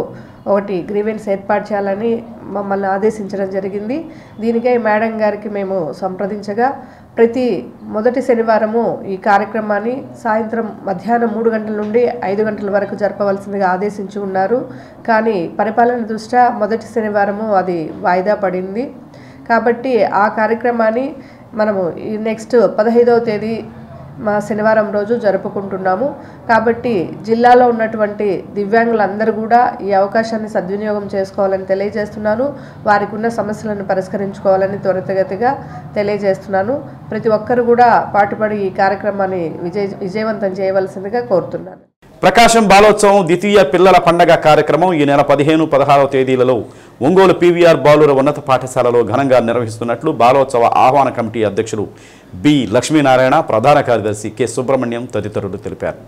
ఒకటి గ్రీవెన్స్ ఏర్పాటు చేయాలని మమ్మల్ని ఆదేశించడం జరిగింది. దీనికై మేడం గారికి మేము సంప్రదించగా ప్రతి మొదటి శనివారము ఈ కార్యక్రమాన్ని సాయంత్రం మధ్యాహ్నం 3 గంటల నుండి 5 గంటల వరకు జరపవలసిందిగా ఆదేశించి ఉన్నారు. కానీ పరిపాలన దృష్ట్యా మొదటి శనివారము అది వాయిదా పడింది. కాబట్టి ఆ కార్యక్రమాన్ని మనము ఈ నెక్స్ట్ 15వ తేదీ మా శనివారం రోజు జరుపుకుంటున్నాము. కాబట్టి జిల్లాలో ఉన్నటువంటి దివ్యాంగులందరూ కూడా ఈ అవకాశాన్ని సద్వినియోగం చేసుకోవాలని తెలియజేస్తున్నాను. వారికి ఉన్న సమస్యలను పరిష్కరించుకోవాలని త్వరితగతిగా తెలియజేస్తున్నాను. ప్రతి ఒక్కరు కూడా పాటుపడి ఈ కార్యక్రమాన్ని విజయవంతం చేయవలసిందిగా కోరుతున్నాను. ప్రకాశం బాలోత్సవం ద్వితీయ పిల్లల పండగ కార్యక్రమం ఈ నెల 15, 16వ తేదీలలో ఒంగోలు పీవీఆర్ బాలుర ఉన్నత పాఠశాలలో ఘనంగా నిర్వహిస్తున్నట్లు బాలోత్సవ ఆహ్వాన కమిటీ అధ్యక్షులు బి లక్ష్మీనారాయణ, ప్రధాన కార్యదర్శి కె సుబ్రహ్మణ్యం తదితరులు తెలిపారు.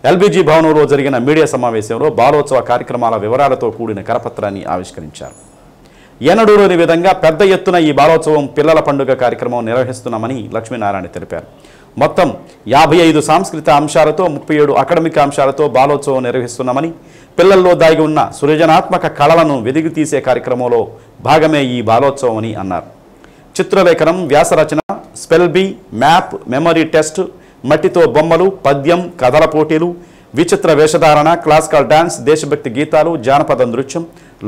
ఎల్బీజీ భవనంలో జరిగిన మీడియా సమావేశంలో బాలోత్సవ కార్యక్రమాల వివరాలతో కూడిన కరపత్రాన్ని ఆవిష్కరించారు. ఎన్నడూ లేని విధంగా పెద్ద ఎత్తున ఈ బాలోత్సవం పిల్లల పండుగ కార్యక్రమం నిర్వహిస్తున్నామని లక్ష్మీనారాయణ తెలిపారు. మొత్తం 55 సాంస్కృతిక అంశాలతో 37 అకాడమిక్ అంశాలతో బాలోత్సవం నిర్వహిస్తున్నామని, పిల్లల్లో దాగి ఉన్న సృజనాత్మక కళలను వెదికి తీసే కార్యక్రమంలో భాగమే ఈ బాలోత్సవం అని అన్నారు. చిత్రలేఖనం, వ్యాసరచన, spell bee, map, memory test, మట్టితో బొమ్మలు, పద్యం, కథల పోటీలు, విచిత్ర వేషధారణ, క్లాసికల్ డాన్స్, దేశభక్తి గీతాలు, జానపద నృత్యం,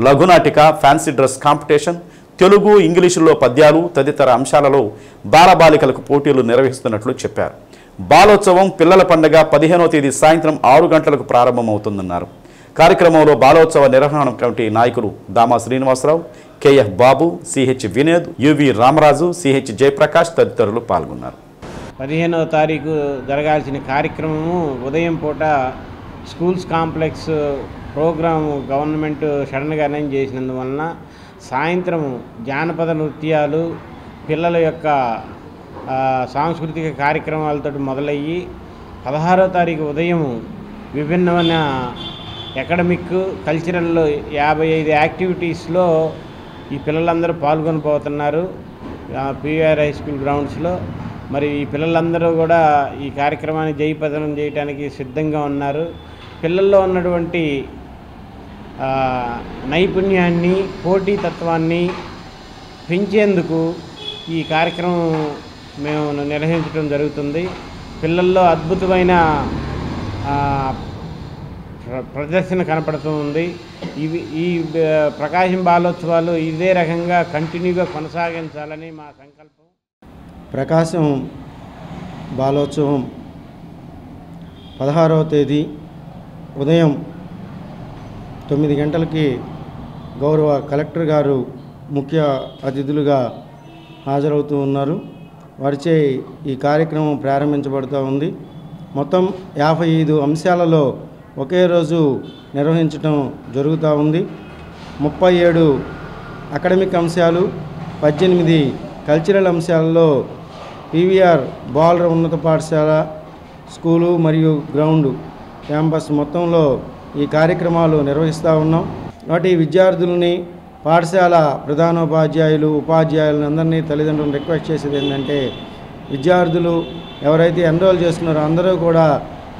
లఘునాటిక, ఫ్యాన్సీ డ్రెస్ కాంపిటీషన్, తెలుగు, ఇంగ్లీషులో పద్యాలు తదితర అంశాలలో బాలబాలికలకు పోటీలు నిర్వహిస్తున్నట్లు చెప్పారు. బాలోత్సవం పిల్లల పండుగ 15వ తేదీ సాయంత్రం 6 గంటలకు ప్రారంభమవుతుందన్నారు. కార్యక్రమంలో బాలోత్సవ నిర్వహణ కమిటీ నాయకులు Dama Srinivasarao, KF Babu, CH Vinod, UV Ramaraju, CH Jayaprakash తదితరులు పాల్గొన్నారు. 15వ తారీఖు జరగాల్సిన కార్యక్రమము ఉదయం పూట స్కూల్స్ కాంప్లెక్స్ ప్రోగ్రాము గవర్నమెంట్ సడన్గా అనౌన్స్ చేసినందువలన సాయంత్రం జానపద నృత్యాలు, పిల్లల యొక్క సాంస్కృతిక కార్యక్రమాలతో మొదలయ్యి 16వ తారీఖు ఉదయం విభిన్నమైన అకాడమిక్, కల్చరల్ 55 యాక్టివిటీస్లో ఈ పిల్లలందరూ పాల్గొనబోతున్నారు పీవీఆర్ హై స్కూల్ గ్రౌండ్స్లో. మరి ఈ పిల్లలందరూ కూడా ఈ కార్యక్రమాన్ని జయప్రదం చేయడానికి సిద్ధంగా ఉన్నారు. పిల్లల్లో ఉన్నటువంటి నైపుణ్యాన్ని, పోటీతత్వాన్ని పెంచేందుకు ఈ కార్యక్రమం మేము నిర్వహించడం జరుగుతుంది. పిల్లల్లో అద్భుతమైన ప్రదర్శన కనపడుతూ ఉంది. ఈ ప్రకాశం బాలోత్సవాలు ఇదే రకంగా కంటిన్యూగా కొనసాగించాలని మా సంకల్పం. ప్రకాశం బాలోత్సవం 16వ తేదీ ఉదయం 9 గంటలకి గౌరవ కలెక్టర్ గారు ముఖ్య అతిథులుగా హాజరవుతూ ఉన్నారు. వారిచే ఈ కార్యక్రమం ప్రారంభించబడుతూ ఉంది. మొత్తం 55 అంశాలలో ఒకే రోజు నిర్వహించడం జరుగుతూ ఉంది. 37 అకాడమిక్ అంశాలు, 18 కల్చరల్ అంశాలలో పీవీఆర్ బాలుర ఉన్నత పాఠశాల స్కూలు మరియు గ్రౌండ్ క్యాంపస్ మొత్తంలో ఈ కార్యక్రమాలు నిర్వహిస్తూ ఉన్నాం. వాటి విద్యార్థులని, పాఠశాల ప్రధానోపాధ్యాయులు, ఉపాధ్యాయులను అందరినీ తల్లిదండ్రులను రిక్వెస్ట్ చేసేది ఏంటంటే విద్యార్థులు ఎవరైతే ఎన్రోల్ చేస్తున్నారో అందరూ కూడా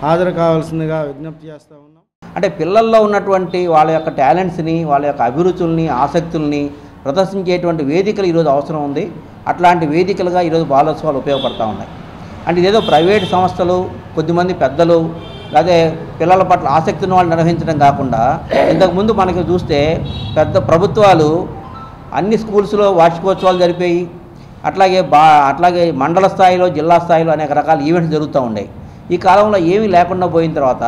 హాజరు కావాల్సిందిగా విజ్ఞప్తి చేస్తూ ఉన్నాం. అంటే పిల్లల్లో ఉన్నటువంటి వాళ్ళ యొక్క టాలెంట్స్ని, వాళ్ళ యొక్క అభిరుచుల్ని, ఆసక్తుల్ని ప్రదర్శించేటువంటి వేదికలు ఈరోజు అవసరం ఉంది. అట్లాంటి వేదికలుగా ఈరోజు బాలోత్సవాలు ఉపయోగపడుతూ ఉన్నాయి. అంటే ఇదేదో ప్రైవేటు సంస్థలు, కొద్దిమంది పెద్దలు అదే పిల్లల పట్ల ఆసక్తి ఉన్న వాళ్ళు నిర్వహించడం కాకుండా ఇంతకుముందు మనకి చూస్తే పెద్ద ప్రభుత్వాలు అన్ని స్కూల్స్లో వార్షికోత్సవాలు జరిపాయి. అట్లాగే మండల స్థాయిలో, జిల్లా స్థాయిలో అనేక రకాల ఈవెంట్స్ జరుగుతూ ఉండేవి. ఈ కాలంలో ఏమీ లేకుండా పోయిన తర్వాత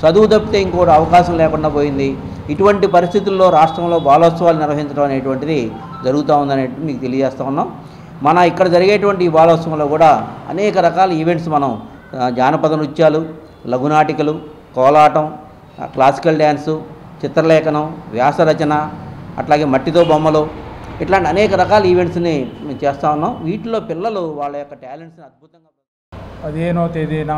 చదువు తప్పితే ఇంకోటి అవకాశం లేకుండా పోయింది. ఇటువంటి పరిస్థితుల్లో రాష్ట్రంలో బాలోత్సవాలు నిర్వహించడం అనేటువంటిది జరుగుతూ ఉందనేది మీకు తెలియజేస్తూ ఉన్నాం. మన ఇక్కడ జరిగేటువంటి ఈ బాలోత్సవంలో కూడా అనేక రకాల ఈవెంట్స్ మనం జానపద నృత్యాలు, లఘునాటికలు, కోలాటం, క్లాసికల్ డ్యాన్సు, చిత్రలేఖనం, వ్యాసరచన, అట్లాగే మట్టితో బొమ్మలు, ఇట్లాంటి అనేక రకాల ఈవెంట్స్ని మేము చేస్తూ ఉన్నాం. వీటిలో పిల్లలు వాళ్ళ యొక్క టాలెంట్స్ని అద్భుతంగా 15వ తేదీన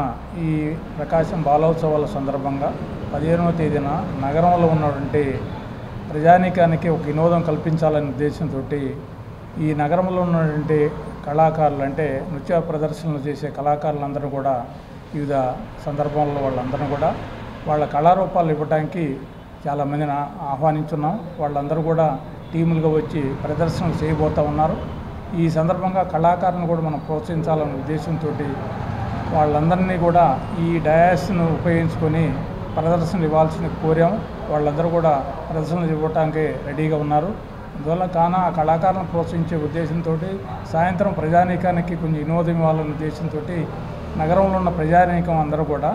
ఈ ప్రకాశం బాలోత్సవాల సందర్భంగా 15వ తేదీన నగరంలో ఉన్నటువంటి ప్రజానీకానికి ఒక వినోదం కల్పించాలనే ఉద్దేశంతో ఈ నగరంలో ఉన్నటువంటి కళాకారులు, అంటే నృత్య ప్రదర్శనలు చేసే కళాకారులందరూ కూడా వివిధ సందర్భంలో వాళ్ళందరూ కూడా వాళ్ళ కళారూపాలు ఇవ్వడానికి చాలామందిని ఆహ్వానించున్నాం. వాళ్ళందరూ కూడా టీములుగా వచ్చి ప్రదర్శనలు చేయబోతూ ఉన్నారు. ఈ సందర్భంగా కళాకారులను కూడా మనం ప్రోత్సహించాలనే ఉద్దేశంతో వాళ్ళందరినీ కూడా ఈ డయాస్ను ఉపయోగించుకొని ప్రదర్శనలు ఇవ్వాల్సిన కోరాము. వాళ్ళందరూ కూడా ప్రదర్శనలు ఇవ్వడానికి రెడీగా ఉన్నారు. అందువల్ల ఆ కళాకారులను ప్రోత్సహించే ఉద్దేశంతో సాయంత్రం ప్రజానీకానికి కొంచెం వినోదం ఇవ్వాలనే ఉద్దేశంతో నగరంలో ఉన్న ప్రజానీకం అందరూ కూడా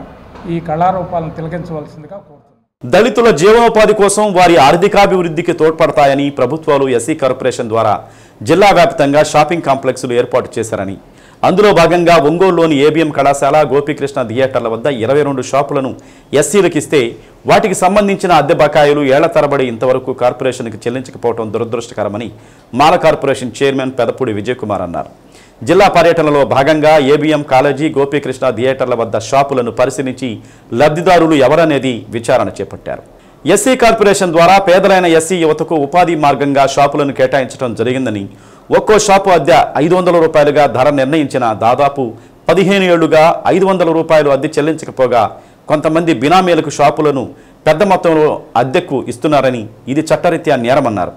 ఈ కళారూపాలను తిలకించవలసిందిగా కోరుతున్నారు. దళితుల జీవనోపాధి కోసం వారి ఆర్థికాభివృద్ధికి తోడ్పడతాయని ప్రభుత్వాలు ఎస్సీ కార్పొరేషన్ ద్వారా జిల్లా వ్యాప్తంగా షాపింగ్ కాంప్లెక్స్లు ఏర్పాటు చేశారని, అందులో భాగంగా ఒంగోలులోని ఏబిఎం కళాశాల, గోపీకృష్ణ థియేటర్ల వద్ద 22 షాపులను ఎస్సీలకు ఇస్తే వాటికి సంబంధించిన అద్దె బకాయిలు ఏళ్ల తరబడి ఇంతవరకు కార్పొరేషన్కి చెల్లించకపోవడం దురదృష్టకరమని మాల కార్పొరేషన్ చైర్మన్ పెదపూడి విజయకుమార్ అన్నారు. జిల్లా పర్యటనలో భాగంగా ఏబిఎం కాలేజీ, గోపీకృష్ణ థియేటర్ల వద్ద షాపులను పరిశీలించి లబ్ధిదారులు ఎవరనేది విచారణ చేపట్టారు. ఎస్సీ కార్పొరేషన్ ద్వారా పేదలైన ఎస్సీ యువతకు ఉపాధి మార్గంగా షాపులను కేటాయించడం జరిగిందని, ఒక్కో షాపు అద్దె 500 రూపాయలుగా ధర నిర్ణయించిన దాదాపు 15 ఏళ్లుగా 500 రూపాయలు అద్దె చెల్లించకపోగా కొంతమంది బినామీలకు షాపులను పెద్ద మొత్తంలో అద్దెకు ఇస్తున్నారని, ఇది చట్టరీత్యా నేరమన్నారు.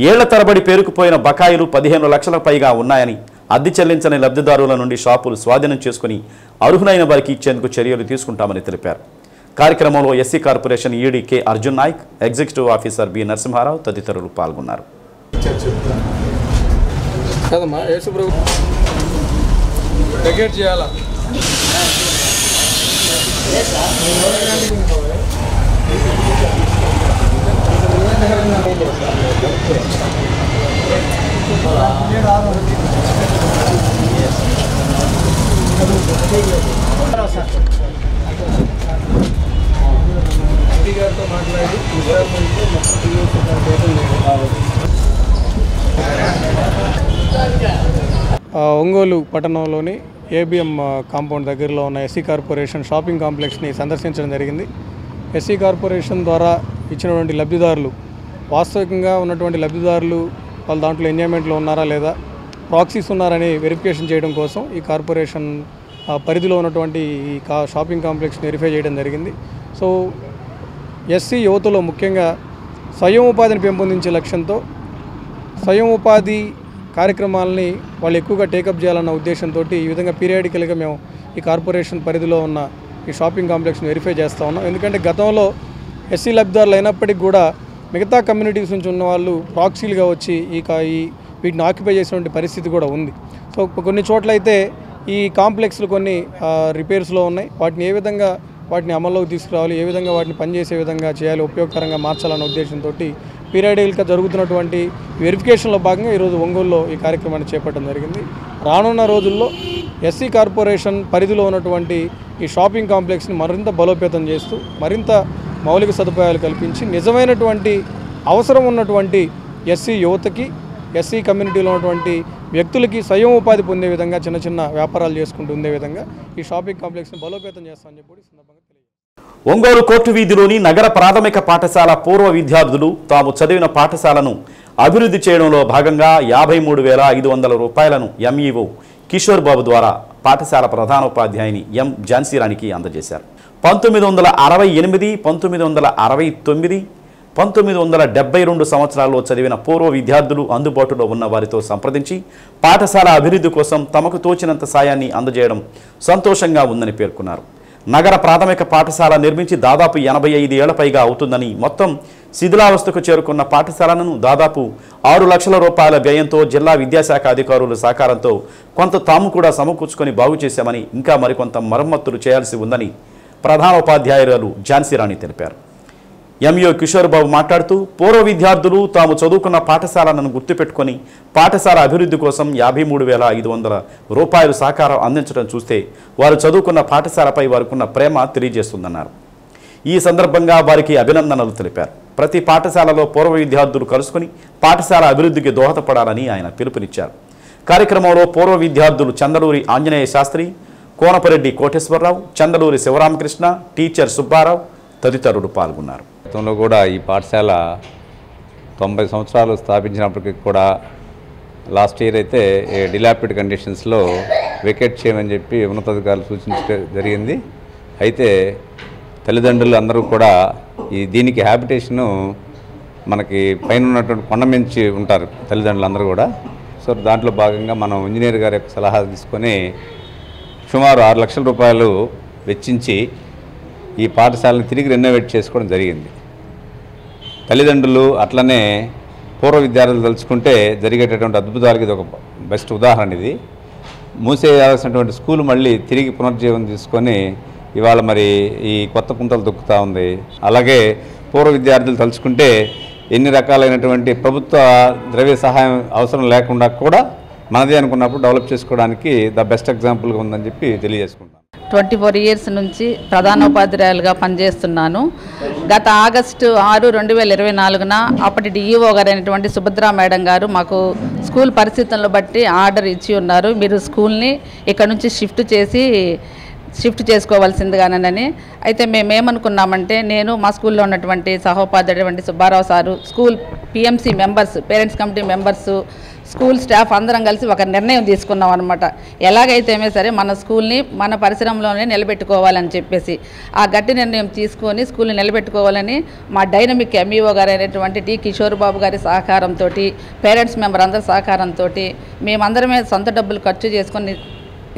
ఏళ్ల తరబడి పేరుకుపోయిన బకాయిలు 15 లక్షల పైగా ఉన్నాయని, అద్దె చెల్లించని లబ్ధిదారుల నుండి షాపులు స్వాధీనం చేసుకుని అర్హులైన వారికి ఇచ్చేందుకు చర్యలు తీసుకుంటామని తెలిపారు. కార్యక్రమంలో SC corporation ED K Arjun Naik, executive officer B Narasimha Rao తదితరులు పాల్గొన్నారు. ఒంగోలు పట్టణంలోని ఏబిఎం కాంపౌండ్ దగ్గరలో ఉన్న ఎస్సీ కార్పొరేషన్ షాపింగ్ కాంప్లెక్స్ని సందర్శించడం జరిగింది. ఎస్సీ కార్పొరేషన్ ద్వారా ఇచ్చినటువంటి లబ్ధిదారులు, వాస్తవికంగా ఉన్నటువంటి లబ్ధిదారులు వాళ్ళు దాంట్లో ఎంజాయ్మెంట్లో ఉన్నారా లేదా, ప్రాక్సీస్ ఉన్నారని వెరిఫికేషన్ చేయడం కోసం ఈ కార్పొరేషన్ పరిధిలో ఉన్నటువంటి ఈ షాపింగ్ కాంప్లెక్స్ వెరిఫై చేయడం జరిగింది. సో ఎస్సీ యువతలో ముఖ్యంగా స్వయం ఉపాధిని పెంపొందించే లక్ష్యంతో స్వయం ఉపాధి కార్యక్రమాలని వాళ్ళు ఎక్కువగా టేకప్ చేయాలన్న ఉద్దేశంతో ఈ విధంగా పీరియాడికల్గా మేము ఈ కార్పొరేషన్ పరిధిలో ఉన్న ఈ షాపింగ్ కాంప్లెక్స్ని వెరిఫై చేస్తూ ఉన్నాం. ఎందుకంటే గతంలో ఎస్సీ లబ్ధిదారులు అయినప్పటికీ కూడా మిగతా కమ్యూనిటీస్ నుంచి ఉన్న వాళ్ళు ప్రాక్సీలుగా వచ్చి వీటిని ఆక్యుపై చేసినటువంటి పరిస్థితి కూడా ఉంది. సో కొన్ని చోట్ల అయితే ఈ కాంప్లెక్స్లు కొన్ని రిపేర్స్లో ఉన్నాయి. వాటిని ఏ విధంగా వాటిని అమల్లోకి తీసుకురావాలి, ఏ విధంగా వాటిని పనిచేసే విధంగా చేయాలి, ఉపయోగకరంగా మార్చాలన్న ఉద్దేశంతో పీరియాడికల్గా జరుగుతున్నటువంటి వెరిఫికేషన్లో భాగంగా ఈరోజు ఒంగోలులో ఈ కార్యక్రమాన్ని చేపట్టడం జరిగింది. రానున్న రోజుల్లో ఎస్సీ కార్పొరేషన్ పరిధిలో ఉన్నటువంటి ఈ షాపింగ్ కాంప్లెక్స్ని మరింత బలోపేతం చేస్తూ మరింత మౌలిక సదుపాయాలు కల్పించి నిజమైనటువంటి అవసరం ఉన్నటువంటి ఎస్సీ యువతకి, ఎస్సీ కమ్యూనిటీలో ఉన్నటువంటి వ్యక్తులకి స్వయం ఉపాధి పొందే విధంగా చిన్న చిన్న వ్యాపారాలు చేసుకుంటూ ఉండే విధంగా ఈ షాపింగ్ కాంప్లెక్స్ని బలోపేతం చేస్తామని చెప్పి సందర్భంగా తెలియజేస్తాం. ఒంగోలు కోర్టు వీధిలోని నగర ప్రాథమిక పాఠశాల పూర్వ విద్యార్థులు తాము చదివిన పాఠశాలను అభివృద్ధి చేయడంలో భాగంగా 53,500 రూపాయలను ఎంఈఓ కిషోర్ బాబు ద్వారా పాఠశాల ప్రధానోపాధ్యాయుని ఎం ఝాన్సీరాణికి అందజేశారు. 1968, 1969, 1972 సంవత్సరాల్లో చదివిన పూర్వ విద్యార్థులు అందుబాటులో ఉన్న వారితో సంప్రదించి పాఠశాల అభివృద్ధి కోసం తమకు తోచినంత సాయాన్ని అందజేయడం సంతోషంగా ఉందని పేర్కొన్నారు. నగర ప్రాథమిక పాఠశాల నిర్మించి దాదాపు 85 ఏళ్ల పైగా అవుతుందని, మొత్తం శిథిలావస్థకు చేరుకున్న పాఠశాలను దాదాపు 6 లక్షల రూపాయల వ్యయంతో జిల్లా విద్యాశాఖ అధికారుల సహకారంతో కొంత తాము కూడా సమకూర్చుకొని బాగు చేశామని, ఇంకా మరికొంత మరమ్మతులు చేయాల్సి ఉందని ప్రధానోపాధ్యాయురాలు ఝాన్సీరాణి తెలిపారు. ఎంఈఓ కిషోర్ బాబు మాట్లాడుతూ పూర్వ విద్యార్థులు తాము చదువుకున్న పాఠశాలను గుర్తుపెట్టుకొని పాఠశాల అభివృద్ధి కోసం 53,500 రూపాయలు సహకారం అందించడం చూస్తే వారు చదువుకున్న పాఠశాలపై వారికున్న ప్రేమ తెలియజేస్తుందన్నారు. ఈ సందర్భంగా వారికి అభినందనలు తెలిపారు. ప్రతి పాఠశాలలో పూర్వ విద్యార్థులు కలుసుకుని పాఠశాల అభివృద్ధికి దోహదపడాలని ఆయన పిలుపునిచ్చారు. కార్యక్రమంలో పూర్వ విద్యార్థులు చందలూరి ఆంజనేయ శాస్త్రి, కోనపరెడ్డి కోటేశ్వరరావు, చందలూరి శివరామకృష్ణ, టీచర్ సుబ్బారావు తదితరులు పాల్గొన్నారు. గతంలో కూడా ఈ పాఠశాల 90 సంవత్సరాలు స్థాపించినప్పటికీ కూడా లాస్ట్ ఇయర్ అయితే డిలాపిడ్ కండిషన్స్లో వెకేట్ చేయమని చెప్పి ఉన్నతాధికారులు సూచించడం జరిగింది. అయితే తల్లిదండ్రులు అందరూ కూడా దీనికి హ్యాబిటేషను మనకి పైన ఉన్నటువంటి కొండ మించి ఉంటారు తల్లిదండ్రులు అందరూ కూడా. సో దాంట్లో భాగంగా మనం ఇంజనీర్ గారి యొక్క సలహా తీసుకొని సుమారు 6 లక్షల రూపాయలు వెచ్చించి ఈ పాఠశాలను తిరిగి రెనోవేట్ చేసుకోవడం జరిగింది. తల్లిదండ్రులు అట్లనే పూర్వ విద్యార్థులు తలుచుకుంటే జరిగేటటువంటి అద్భుతాలకి ఇది ఒక బెస్ట్ ఉదాహరణ. ఇది మూసేయాల్సినటువంటి స్కూల్ మళ్ళీ తిరిగి పునర్జీవనం తీసుకొని ఇవాళ మరి ఈ కొత్త కుంతలు దొక్కుతూ ఉంది. అలాగే పూర్వ విద్యార్థులు తలుచుకుంటే ఎన్ని రకాలైనటువంటి ప్రభుత్వ ద్రవ్య సహాయం అవసరం లేకుండా కూడా మనదే అనుకున్నప్పుడు డెవలప్ చేసుకోవడానికి ద బెస్ట్ ఎగ్జాంపుల్గా ఉందని చెప్పి తెలియజేసుకుంటాం. 24 ఇయర్స్ నుంచి ప్రధానోపాధ్యాయులుగా పనిచేస్తున్నాను. గత ఆగస్టు 6, 2024న అప్పటి డిఈఓ గారు అయినటువంటి సుభద్రా మేడం గారు మాకు స్కూల్ పరిస్థితులను బట్టి ఆర్డర్ ఇచ్చి ఉన్నారు, మీరు స్కూల్ని ఇక్కడ నుంచి షిఫ్ట్ చేసుకోవాల్సిందిగానని. అయితే మేమేమనుకున్నామంటే, నేను మా స్కూల్లో ఉన్నటువంటి సహోపాధ్యాయుడు Subbarao sir, school PMC members, parents committee members, school staff అందరం కలిసి ఒక నిర్ణయం తీసుకున్నాం అనమాట. ఎలాగైతేమే సరే మన స్కూల్ని మన పరిసరంలోనే నిలబెట్టుకోవాలని చెప్పేసి ఆ గట్టి నిర్ణయం తీసుకొని స్కూల్ని నిలబెట్టుకోవాలని మా డైనమిక్ ఎంఈఓ గారు అయినటువంటి టి కిషోర్ బాబు గారి సహకారంతో, పేరెంట్స్ మెంబర్ అందరి సహకారంతో మేమందరమే సొంత డబ్బులు ఖర్చు చేసుకొని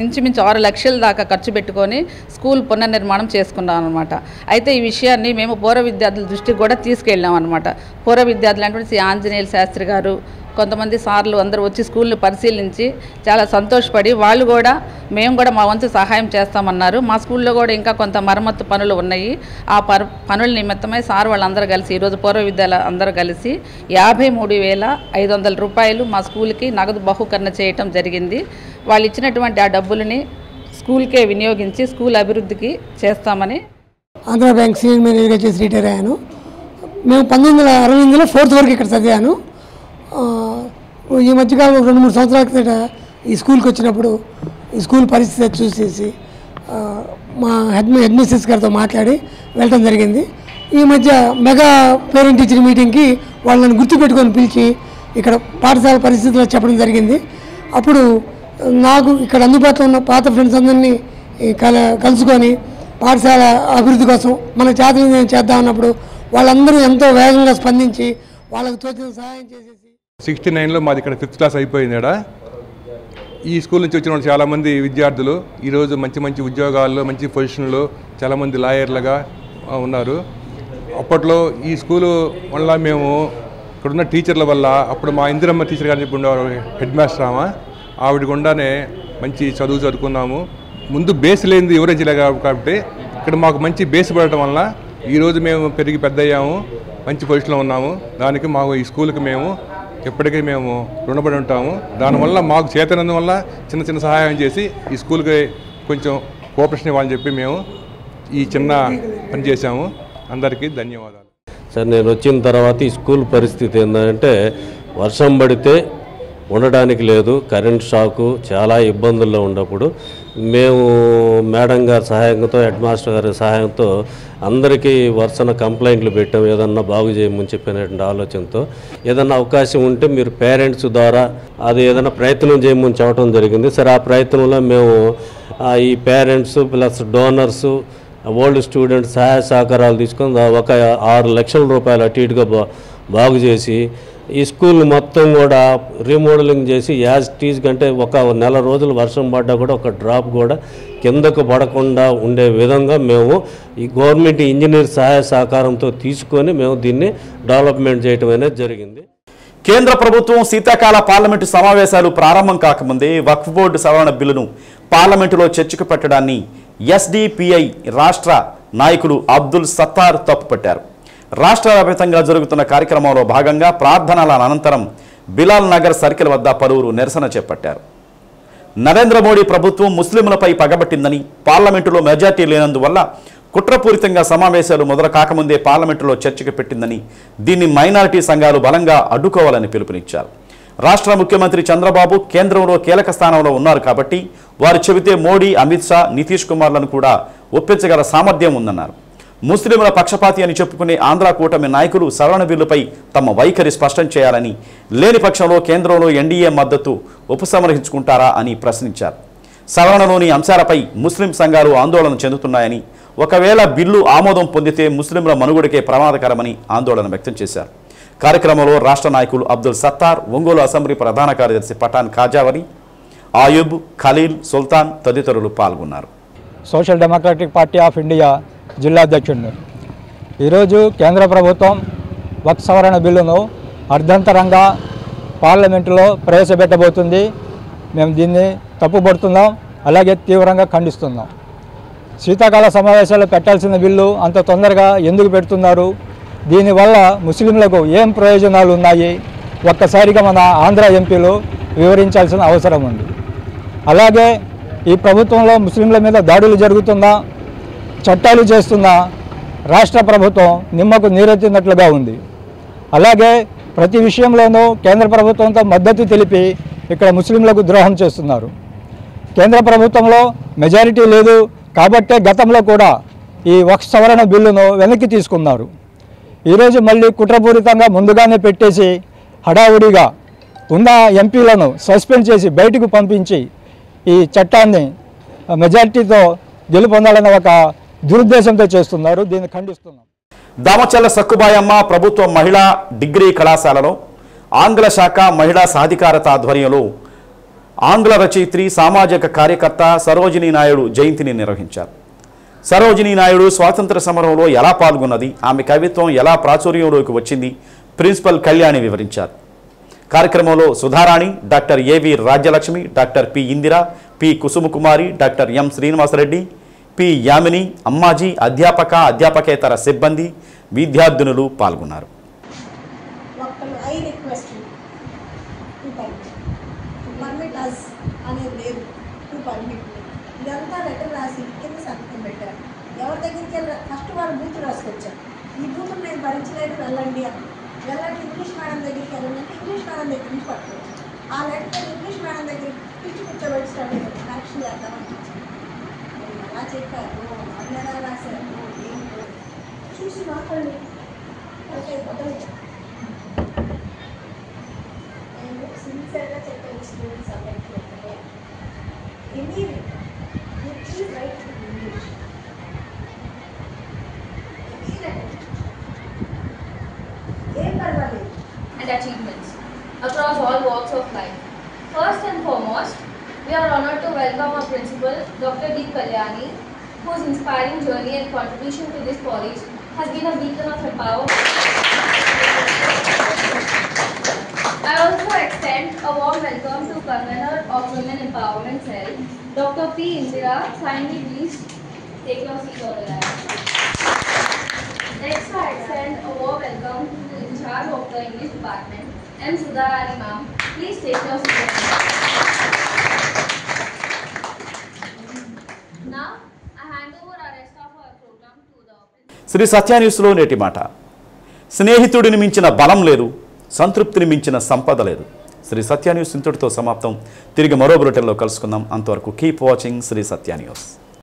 ఇంచుమించు 6 లక్షల దాకా ఖర్చు పెట్టుకొని స్కూల్ పునర్నిర్మాణం చేసుకున్నాం అనమాట. అయితే ఈ విషయాన్ని మేము పూర్వ విద్యార్థుల దృష్టికి కూడా తీసుకెళ్ళాం అనమాట. పూర్వ విద్యార్థులు అంటే శ్రీ ఆంజనేయ శాస్త్రి గారు, కొంతమంది సార్లు అందరూ వచ్చి స్కూల్ని పరిశీలించి చాలా సంతోషపడి వాళ్ళు కూడా మేము కూడా మా వంతు సహాయం చేస్తామన్నారు. మా స్కూల్లో కూడా ఇంకా కొంత మరమ్మత్తు పనులు ఉన్నాయి. ఆ పనుల నిమిత్తమై సార్ వాళ్ళందరూ కలిసి ఈరోజు పూర్వ విద్యాలయ అందరూ కలిసి 53,500 రూపాయలు మా స్కూల్కి నగదు బహుకరణ చేయటం జరిగింది. వాళ్ళు ఇచ్చినటువంటి ఆ డబ్బులని స్కూల్కే వినియోగించి స్కూల్ అభివృద్ధికి చేస్తామని. ఆంధ్ర బ్యాంక్ సీనియర్ మేనేజర్గా చేసి రిటైర్ అయ్యాను. మేము 1968లో 4th వరకు ఇక్కడ చదివాను. ఈ మధ్యకాలంలో 2-3 సంవత్సరాల క్రితం ఈ స్కూల్కి వచ్చినప్పుడు ఈ స్కూల్ పరిస్థితి చూసేసి మా హెడ్ మిస్సెస్ గారితో మాట్లాడి వెళ్ళటం జరిగింది. ఈ మధ్య మెగా పేరెంట్ టీచర్ మీటింగ్కి వాళ్ళని గుర్తుపెట్టుకొని పిలిచి ఇక్కడ పాఠశాల పరిస్థితుల్లో చెప్పడం జరిగింది. అప్పుడు నాకు ఇక్కడ అందుబాటులో ఉన్న పాత ఫ్రెండ్స్ అందరినీ కలుసుకొని పాఠశాల అభివృద్ధి కోసం మన చేతనం చేద్దామన్నప్పుడు వాళ్ళందరూ ఎంతో వేగంగా స్పందించి వాళ్ళకు తోచిన సహాయం చేసేసి 69లో మాది ఇక్కడ 5th క్లాస్ అయిపోయింది. ఈ స్కూల్ నుంచి వచ్చిన చాలామంది విద్యార్థులు ఈరోజు మంచి మంచి ఉద్యోగాల్లో మంచి పొజిషన్లో చాలామంది లాయర్లుగా ఉన్నారు. అప్పట్లో ఈ స్కూలు వల్ల మేము ఇక్కడున్న టీచర్ల వల్ల, అప్పుడు మా ఇందిరమ్మ టీచర్ గారు చెప్పి ఉండేవారు హెడ్ మాస్టర్ ఆవిడ గుండానే మంచి చదువు చదువుకున్నాము. ముందు బేస్ లేనిది ఎవరైనా చేయలేదు కాబట్టి ఇక్కడ మాకు మంచి బేస్ పడటం వల్ల ఈరోజు మేము పెరిగి పెద్ద అయ్యాము, మంచి పొజిషన్లో ఉన్నాము. దానికి మాకు ఈ స్కూల్కి మేము ఎప్పటికీ మేము రుణపడి ఉంటాము. దానివల్ల మాకు చేతనందు వల్ల చిన్న చిన్న సహాయం చేసి ఈ స్కూల్కి కొంచెం కోఆపరేషన్ ఇవ్వాలని చెప్పి మేము ఈ చిన్న పని చేశాము. అందరికీ ధన్యవాదాలు. సరే నేను వచ్చిన తర్వాత ఈ స్కూల్ పరిస్థితి ఏంటంటే వర్షం పడితే ఉండడానికి లేదు, కరెంట్ షాకు, చాలా ఇబ్బందుల్లో ఉన్నప్పుడు మేము మేడం గారి సహాయంతో, హెడ్ మాస్టర్ గారి సహాయంతో అందరికీ వరుసన కంప్లైంట్లు పెట్టాం, ఏదన్నా బాగు చేయమని చెప్పినటువంటి ఆలోచనతో. ఏదన్నా అవకాశం ఉంటే మీరు పేరెంట్స్ ద్వారా అది ఏదైనా ప్రయత్నం చేయమని చెప్పడం జరిగింది. సరే ఆ ప్రయత్నంలో మేము ఈ పేరెంట్స్ ప్లస్ డోనర్సు, ఓల్డ్ స్టూడెంట్స్ సహాయ సహకారాలు తీసుకొని ఒక 6 లక్షల రూపాయలు అటు ఇటుగా బాగు చేసి ఈ స్కూల్ మొత్తం కూడా రీమోడలింగ్ చేసి యాజ్ టీజ్ కంటే ఒక నెల రోజులు వర్షం పడ్డా కూడా ఒక డ్రాప్ కూడా కిందకు పడకుండా ఉండే విధంగా మేము ఈ గవర్నమెంట్ ఇంజనీర్ సహాయ సహకారంతో తీసుకొని మేము దీన్ని డెవలప్మెంట్ చేయడం అనేది జరిగింది. కేంద్ర ప్రభుత్వం శీతాకాల పార్లమెంటు సమావేశాలు ప్రారంభం కాకముందే వక్ఫ్ బోర్డు సవరణ బిల్లును పార్లమెంటులో చర్చకు పెట్టడాన్ని ఎస్డిపిఐ రాష్ట్ర నాయకులు అబ్దుల్ సత్తార్ తప్పుపట్టారు. రాష్ట్ర వ్యాప్తంగా జరుగుతున్న కార్యక్రమంలో భాగంగా ప్రార్థనల అనంతరం బిలాల్ నగర్ సర్కిల్ వద్ద పలువురు నిరసన చేపట్టారు. నరేంద్ర మోడీ ప్రభుత్వం ముస్లింలపై పగబట్టిందని, పార్లమెంటులో మెజార్టీ లేనందువల్ల కుట్రపూరితంగా సమావేశాలు మొదలు కాకముందే పార్లమెంటులో చర్చకు పెట్టిందని, దీన్ని మైనారిటీ సంఘాలు బలంగా అడ్డుకోవాలని పిలుపునిచ్చారు. రాష్ట్ర ముఖ్యమంత్రి చంద్రబాబు కేంద్రంలో కీలక స్థానంలో ఉన్నారు కాబట్టి వారు చెబితే మోడీ, అమిత్ షా, నితీష్ కుమార్లను కూడా ఒప్పించగల సామర్థ్యం ఉందన్నారు. ముస్లింల పక్షపాతి అని చెప్పుకునే ఆంధ్ర కూటమి నాయకులు సవరణ బిల్లుపై తమ వైఖరి స్పష్టం చేయాలని, లేని పక్షంలో కేంద్రంలో ఎన్డీఏ మద్దతు ఉపసంహరించుకుంటారా అని ప్రశ్నించారు. సవరణలోని అంశాలపై ముస్లిం సంఘాలు ఆందోళన చెందుతున్నాయని, ఒకవేళ బిల్లు ఆమోదం పొందితే ముస్లింల మనుగడకే ప్రమాదకరమని ఆందోళన వ్యక్తం చేశారు. కార్యక్రమంలో రాష్ట్ర నాయకులు అబ్దుల్ సత్తార్, ఒంగోలు అసెంబ్లీ ప్రధాన కార్యదర్శి పఠాన్ ఖాజావలి, ఆయుబ్, ఖలీల్, సుల్తాన్ తదితరులు పాల్గొన్నారు. Social democratic party of India జిల్లా అధ్యక్షుడిని. ఈరోజు కేంద్ర ప్రభుత్వం వక్ఫ్ సవరణ బిల్లును అర్ధంతరంగా పార్లమెంటులో ప్రవేశపెట్టబోతుంది. మేము దీన్ని తప్పుపడుతున్నాం, అలాగే తీవ్రంగా ఖండిస్తున్నాం. శీతాకాల సమావేశాలు పెట్టాల్సిన బిల్లు అంత తొందరగా ఎందుకు పెడుతున్నారు? దీనివల్ల ముస్లింలకు ఏం ప్రయోజనాలు ఉన్నాయి? ఒక్కసారిగా మన ఆంధ్ర ఎంపీలు వివరించాల్సిన అవసరం ఉంది. అలాగే ఈ ప్రభుత్వంలో ముస్లింల మీద దాడులు జరుగుతున్నా, చట్టాలు చేస్తున్నా రాష్ట్ర ప్రభుత్వం నిమ్మకు నీరెత్తినట్లుగా ఉంది. అలాగే ప్రతి విషయంలోనూ కేంద్ర ప్రభుత్వంతో మద్దతు తెలిపి ఇక్కడ ముస్లింలకు ద్రోహం చేస్తున్నారు. కేంద్ర ప్రభుత్వంలో మెజారిటీ లేదు కాబట్టే గతంలో కూడా ఈ వక్ఫ్ సవరణ బిల్లును వెనక్కి తీసుకున్నారు. ఈరోజు మళ్ళీ కుట్రపూరితంగా ముందుగానే పెట్టేసి హడావుడిగా ఉన్న ఎంపీలను సస్పెండ్ చేసి బయటకు పంపించి ఈ చట్టాన్ని మెజారిటీతో గెలుపొందాలన్న ఒక దురుద్దేశంతో చేస్తున్నారు. దీన్ని ఖండిస్తున్నాం. దామచల్ల సక్కుబాయమ్మ ప్రభుత్వ మహిళా డిగ్రీ కళాశాలలో ఆంగ్ల శాఖ మహిళా సాధికారత ఆధ్వర్యంలో ఆంగ్ల రచయిత్రి, సామాజిక కార్యకర్త సరోజినీ నాయుడు జయంతిని నిర్వహించారు. సరోజినీ నాయుడు స్వాతంత్ర సమరంలో ఎలా పాల్గొన్నది, ఆమె కవిత్వం ఎలా ప్రాచుర్యంలోకి వచ్చింది ప్రిన్సిపల్ కళ్యాణి వివరించారు. కార్యక్రమంలో Sudharani, doctor AV Rajyalakshmi, doctor P Indira, P Kusumakumari, doctor M Srinivasareddy, P Yamini, Ammaji, అధ్యాపకేతర సిబ్బంది, విద్యార్థినులు పాల్గొన్నారు. ఎవరి దగ్గరికి వెళ్ళి ఫస్ట్ వాళ్ళు బూతులు రాసుకొచ్చారు. ఈ బూతులు నేను భరించలేదు, వెళ్ళండి వెళ్ళండి ఇంగ్లీష్ మేడం దగ్గరికి వెళ్ళండి, ఇంగ్లీష్ మేడం దగ్గర నుంచి పట్టుకోవచ్చు. ఆ లెటర్ ఇంగ్లీష్ మేడం దగ్గర పిచ్చి కూర్చోబెట్టి స్టార్ట్ అయ్యారు. కరెక్షన్ చేద్దామని ఎలా చెప్పారు, వాళ్ళు ఎలా రాశారు, ఏంటో చూసి మాట్లాడి నేను సిన్సియర్గా చెప్పాను స్టూడెంట్స్ అందరికీ అంటే immediate right English and achievements across all walks of life. First and foremost, we are honored to welcome our principal, Dr. D. Kalyani, whose inspiring journey and contribution to this college has been a beacon of empowerment. I also extend a warm welcome to Convener of Women Empowerment Cell, Dr. P. Indira. Kindly please take your seat on the line. Next, I extend a warm welcome to the in charge of the English department, M. Sudharani ma'am. Please take your seat. Now, I hand over our rest of our program to the Shri Satya న్యూస్లో నేటి మాట. స్నేహితుడిని మించిన బలం లేదు, సంతృప్తిని మించిన సంపద లేదు. శ్రీ సత్య న్యూస్ ఇంతటితో సమాప్తం. తిరిగి మరో బులెటిన్లో కలుసుకుందాం. అంతవరకు కీప్ వాచింగ్ శ్రీ సత్య న్యూస్.